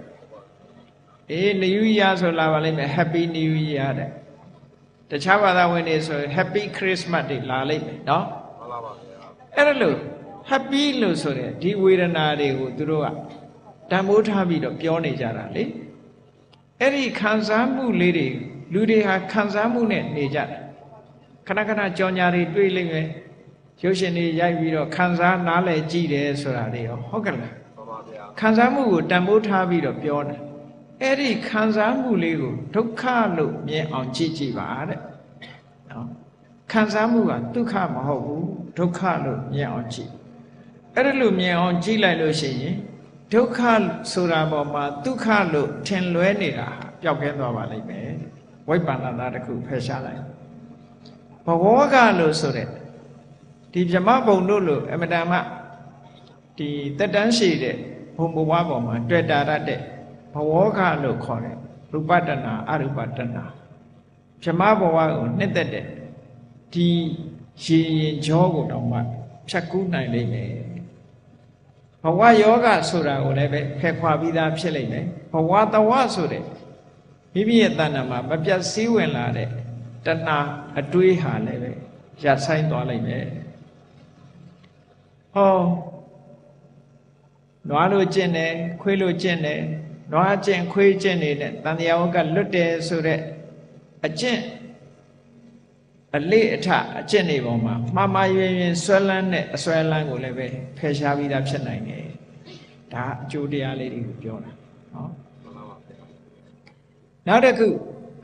New Year ဆိုလာပါလိမ့်မယ် Happy New Year တဲ့တခြားဘာသာဝင်တွေဆို Happy Christmas တွေလာလိမ့်မယ်နော်မှန်ပါပါဗျာအဲ့ဒါလို့ Happy လို့ဆိုတဲ့ဒီဝေဒနာတွေကိုသူတို့ကတန်ဖိုးထားပြီးတော့ပြောနေကြတာလေအဲ့ဒီခံစားမှုလေးတွေလူတွေဟာခံစားမှုနဲ့နေကြတာခဏခဏကြောင်ညာတွေတွေးလိမ့်မယ် ရုပ်ရှင်တွေရိုက်ပြီးတော့ခံစားနားလည်ကြည့်တယ်ဆိုတာတွေရောဟုတ်ကဲ့လား မှန်ပါဗျာ ခံစားမှုကိုတန်ဖိုးထားပြီးတော့ပြောတယ်အဲ့ဒီခံစားမှုလေးကိုဒုက္ခလို့မြင်အောင်ကြည့်ကြည့်ပါတဲ့နော်ခံစားမှုကဒုက္ခမဟုတ်ဘူးဒုက္ခလို့မြင်အောင်ကြည့်အဲ့ဒါလို့မြင်အောင်ကြည့်လိုက်လို့ရှိရင်ဒုက္ခဆိုတာပေါ်မှာဒုက္ခလို့ထင်လွဲနေတာပျောက်ကင်းသွားပါလိမ့်မယ်ဝိပ္ပန္နတာတစ်ခုဖယ်ရှားလိုက်ဘဝကလို့ဆိုတဲ့ဒီဗြဟ္မဘုံတို့လို့အမတန်မှဒီတက်တန်းရှိတဲ့ဘုံဘဝပေါ်မှာတွေ့တာရတဲ့ဘဝကလို့ခေါ်တယ်ရူပတဏ္ဏအရူပတဏ္ဏဗြဟ္မဘဝကိုနှစ်သက်တဲ့ဒီရှင်ရင်ကြောကိုတောင်မှဖြတ်ကူးနိုင်လိမ့်မယ်ဘဝယောဂဆိုတာကိုလည်းပဲဖယ်ခွာပြီးသားဖြစ်လိမ့်မယ်ဘဝတဝဆိုတဲ့မိမိရဲ့တဏ္ဍာမှာမပြတ်စည်းဝင်လာတဲ့တဏှာအတွေးဟာလည်းပဲရပ်ဆိုင်သွားလိမ့်မယ်ဟောနွားလိုကျင့်တယ်ခွေးလိုကျင့်တယ်နွားကျင့်ခွေးကျင့်နေတဲ့တန်တရားဝကလွတ်တယ်ဆိုတဲ့အကျင့်အလေးအထအကျင့်တွေပေါ်မှာမှားမှားယွင်းယွင်းဆွဲလန်းတဲ့အဆွဲလန်းကိုလည်းပဲဖယ်ရှားပြီးသားဖြစ်နိုင်တယ်ဒါအကျိုးတရားလေးတွေကိုပြောတာနော်နောက်တစ်ခု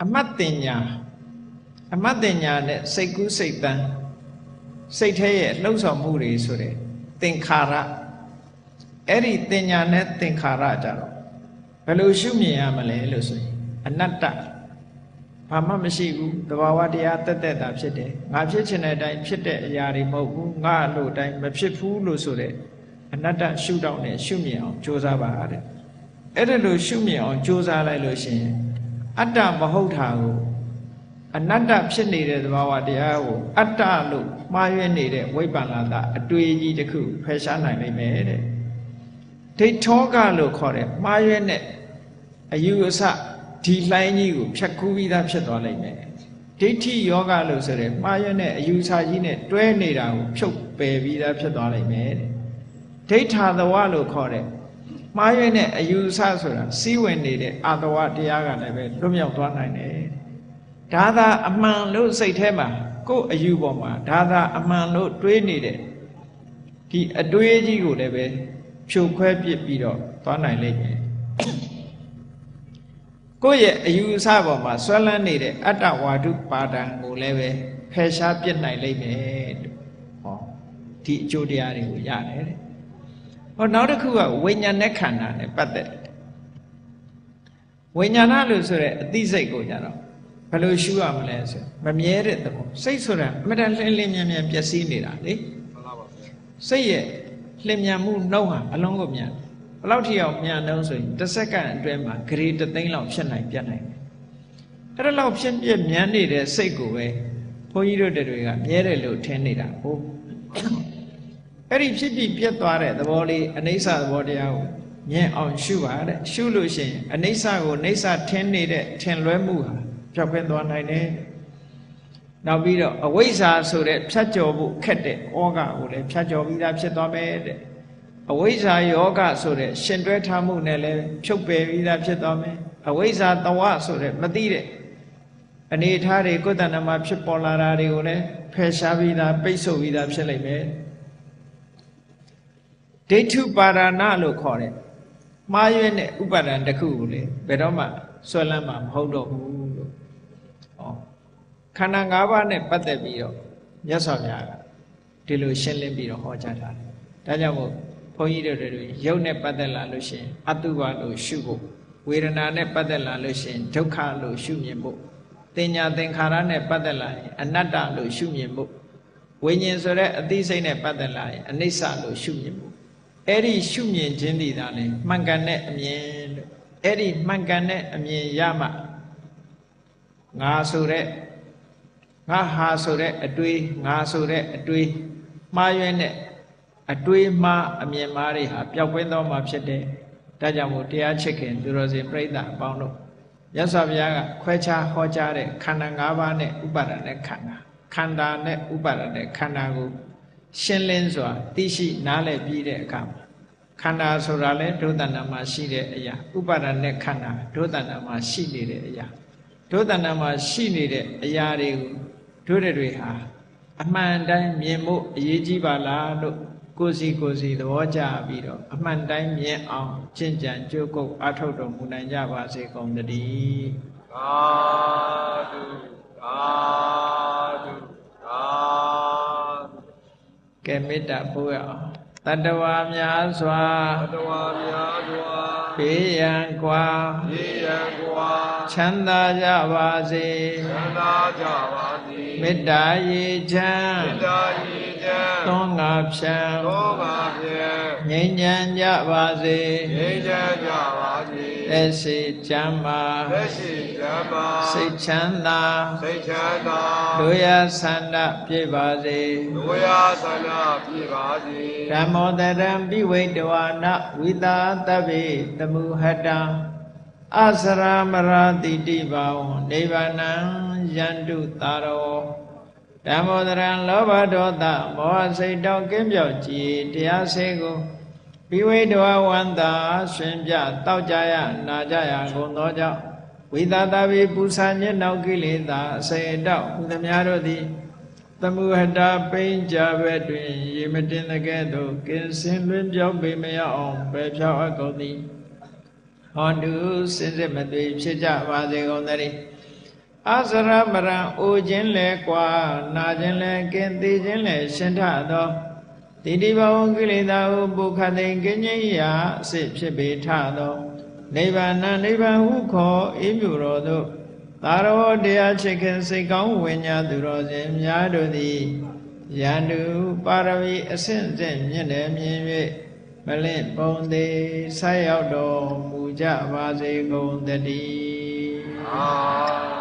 အမတ်တင်ညာနဲ့စိတ်ကူးစိတ်တန်းစိတ်ထဲရဲ့လှုပ်ဆောင်မှုတွေဆိုတဲ့သင်္ခါရအဲ့ဒီတင်ညာနဲ့သင်္ခါရကြတော့ဘယ်လိုရှုမြင်ရမလဲလို့ဆိုရင်အနတ္တဘာမှမရှိဘူးသဘာဝတရားတက်တက်တာဖြစ်တယ်ငါဖြစ်ချင်တဲ့အတိုင်းဖြစ်တဲ့အရာတွေမဟုတ်ဘူးငါအလိုတိုင်းမဖြစ်ဘူးလို့ဆိုတဲ့အနတ္တရှုထောင့်နဲ့ရှုမြင်အောင်ကြိုးစားပါတဲ့အဲ့ဒါလိုရှုမြင်အောင်ကြိုးစားလိုက်လို့ရှိရင်အတ္တမဟုတ်တာကိုအနတ္တဖြစ်နေတဲ့သဘာဝတရားကိုအတ္တလို့မှားယွင်းနေတဲ့ဝိပ္ပန္နတာအတွေ့အကြည့်တစ်ခုဖယ်ရှားနိုင်လိမ့်မယ်တဲ့ဒိဋ္ဌောကလို့ခေါ်တဲ့မှားယွင်းတဲ့အယူအဆဒီလှိုင်းကြီးကိုဖြတ်ကူးပြီးသားဖြစ်သွားလိမ့်မယ်ဒိဋ္ဌိယောဂလို့ဆိုတဲ့မှားယွင်းတဲ့အယူအဆကြီးနဲ့တွဲနေတာကိုဖြုတ်ပယ်ပြီးသားဖြစ်သွားလိမ့်မယ်ဒိဋ္ဌာသဝလို့ခေါ်တဲ့မှားယွင်းတဲ့အယူအဆဆိုတာစီးဝင်နေတဲ့အာသဝတရားကလည်းပဲလွတ်မြောက်သွားနိုင်တယ်ဒါသာအမှန်လို့စိတ်ထဲမှာကိုယ်အယူပေါ်မှာဒါသာအမှန်လို့တွေးနေတဲ့ဒီအတွေးကြီးကိုလည်းပဲဖြိုခွဲပစ်ပြီးတော့သွားနိုင်လိမ့်မယ်ကိုယ့်ရဲ့အယူအဆပေါ်မှာဆွဲလန်းနေတဲ့အတ္တဝါဒုပါဒံကိုလည်းပဲဖယ်ရှားပစ်နိုင်လိမ့်မယ်လို့ဟောဒီအကျိုးတရားတွေကိုရတယ်တဲ့ဟောနောက်တစ်ခုကဝိညာဉ်နဲ့ခန္ဓာနဲ့ပတ်သက်တယ်ဝိညာဏလို့ဆိုရဲအသိစိတ်ကိုကြတော့ဘယ်လိုရှုရမလဲဆိုမမြဲတဲ့သဘောစိတ်ဆိုတာအမှန်တန်လင်းလင်းမြန်မြန်ပျက်စီးနေတာလေမှန်ပါပါစိတ်ရဲ့လျင်မြန်မှုနှုတ်ဟာအလုံးကိုမြန်ဘယ်လောက်ထိအောင်မြန်နှုံးဆိုရင်တစ်စက္ကန့်အတွင်းမှာဂရေ3သိန်းလောက်ဖြစ်နိုင်ပြတ်နိုင်တယ်အဲ့ဒါလောက်ဖြစ်ပြမြန်နေတဲ့စိတ်ကိုပဲဘုန်းကြီးတို့တွေကမြဲတယ်လို့ထင်နေတာဟုတ်အဲ့ဒီဖြစ်ပြီးပြတ်သွားတဲ့သဘောလေးအနိစ္စသဘောတရားကိုမြင်အောင်ရှုပါတဲ့ရှုလို့ရှိရင်အနိစ္စကိုအနိစ္စထင်နေတဲ့ထင်လွဲမှုဟာပျောက်ကွယ်သွားနိုင်တယ်နောက်ပြီးတော့အဝိဇ္ဇာဆိုတဲ့ဖြတ်ကျော်ဖို့ခက်တဲ့ဩဃကိုလည်းဖြတ်ကျော်ပြီးသားဖြစ်သွားမယ်တဲ့အဝိဇ္ဇာယောဂဆိုတဲ့ရှင်တွဲထားမှုနဲ့လည်းဖြုတ်ပယ်ပြီးသားဖြစ်သွားမယ်အဝိဇ္ဇာတဝဆိုတဲ့မသိတဲ့အနေအထားတွေကိုယ်တဏ္ဍမှာဖြစ်ပေါ်လာတာတွေကိုလည်းဖယ်ရှားပြီးသားပိတ်ဆို့ပြီးသားဖြစ်လိမ့်မယ်ဒိဋ္ဌုပါဒနာလို့ခေါ်တဲ့မှားယွင်းတဲ့ဥပါဒံတစ်ခုကိုလေဘယ်တော့မှဆွဲလန်းမှာမဟုတ်တော့ဘူးလို့ဟောခန္ဓာ၅ပါးနဲ့ပတ်သက်ပြီးတော့မြတ်စွာဘုရားကဒီလိုရှင်းလင်းပြီးတော့ဟောကြားထားတယ်ဒါကြောင့်မို့ဘုန်းကြီးတို့တွေရုပ်နဲ့ပတ်သက်လာလို့ရှိရင်အတုပလို့ရှုဖို့ဝေဒနာနဲ့ပတ်သက်လာလို့ရှိရင်ဒုက္ခလို့ရှုမြင်ဖို့တင်ညာသင်္ခါရနဲ့ပတ်သက်လာရင်အနတ္တလို့ရှုမြင်ဖို့ဝိညာဉ်ဆိုတဲ့အသိစိတ်နဲ့ပတ်သက်လာရင်အနိစ္စလို့ရှုမြင်ဖို့အဲ့ဒီရှုမြင်ခြင်းဒီသာလေမှန်ကန်တဲ့အမြင်လို့အဲ့ဒီမှန်ကန်တဲ့အမြင်ရမှငါဆိုတဲ့ငါဟာဆိုတဲ့အတွေးငါဆိုတဲ့အတွေးမှားယွင်းတဲ့အတွေးမှားအမြင်မှားတွေဟာပျောက်ကွင်းသွားမှာဖြစ်တယ်ဒါကြောင့်မို့တရားချစ်ခင်သူတော်စင်ပြိဿအပေါင်းတို့မြတ်စွာဘုရားကခွဲခြားဟောကြားတဲ့ခန္ဓာ၅ပါးနဲ့ဥပါဒณะခန္ဓာခန္ဓာနဲ့ဥပါဒณะခန္ဓာကိုရှင်းလင်းစွာသိရှိနားလည်ပြီးတဲ့အခါမှာခန္ဓာဆိုတာလဲဒုသဏ္ဍာန်မှာရှိတဲ့အရာဥပါဒณะခန္ဓာဒုသဏ္ဍာန်မှာရှိနေတဲ့အရာဒုသဏ္ဍာန်မှာရှိနေတဲ့အရာတွေကိုတို့တွေဟာ အမှန်တိုင်းမြင်ဖို့အရေးကြီးပါလားလို့ကိုယ်စီသဘောကျပြီးတော့အမှန်တိုင်းမြင်အောင်ကျင့်ကြံကြိုးကုပ်အထောက်တော်မူနိုင်ကြပါစေကုန်သတည်းသာဓုသာဓုသာကဲမေတ္တာပို့ရအောင်တတ္တဝါများစွာတတ္တဝါများစွာဘေးရန်ကွာချမ်းသာကြပါစေမေတ္တာရေချမ်းသောငါဖြံငြိမ်းချမ်းကြပါစေလက်ရှိချမ်းပါစိတ်ချမ်းသာတို့ရဆန္ဒပြည့်ပါစေဓမ္မောတရံပိဝိတဝါနဝိသာတဗ္ဗေတမုဟတံအစရမရာတိတိဘာဝနိဗ္ဗာနံယန္တုတာရောဓမ္မောတရံလောဘဒေါသမောဟစိတ်တောက်ကင်းပြောက်ကြည်တရားစေကိုပိဝိတဝါဝန္တာရှင်ပြတောက်ကြရနာကြရကုန်သောကြောင့်ဝိသာတဗ္ဗေပူဇာညစ်နောက်ကိလေသာအစေတောက်ဟူသမျှတို့သည်သမုဟတာပိဉ္ကြဘက်တွင်ရေမတင်တဲ့ကဲ့သို့ကင်းစင်လွင်ပြောင်းပေမရအောင်ပယ်ဖြောက်အပ်ကုန်သည်ဟောတုစင်စစ်မသွေဖြစ်ကြပါစေကုန်သတည်းအစရမရံအိုခြင်းလဲကွာနာခြင်းလဲကင်းသိခြင်းလဲရှင်ထသောတိတိဘဝကိလေသာဟုပုခတိကင်းခြင်းရာအစစ်ဖြစ်ပေထသောနိဗ္ဗာန်နိဗ္ဗာန်ဟုခေါ်အေးမြူတော်သို့သာရောတရားချစ်ခင်စိတ်ကောင်းဝိညာသူတော်စင်များတို့သည်ယန္တုပါရမီအဆင့်ဆင့်မြင့်တယ်မြင်၍မလင့်ပုံသေးဆက်ရောက်တော်မူကြပါစေကုန်သတည်း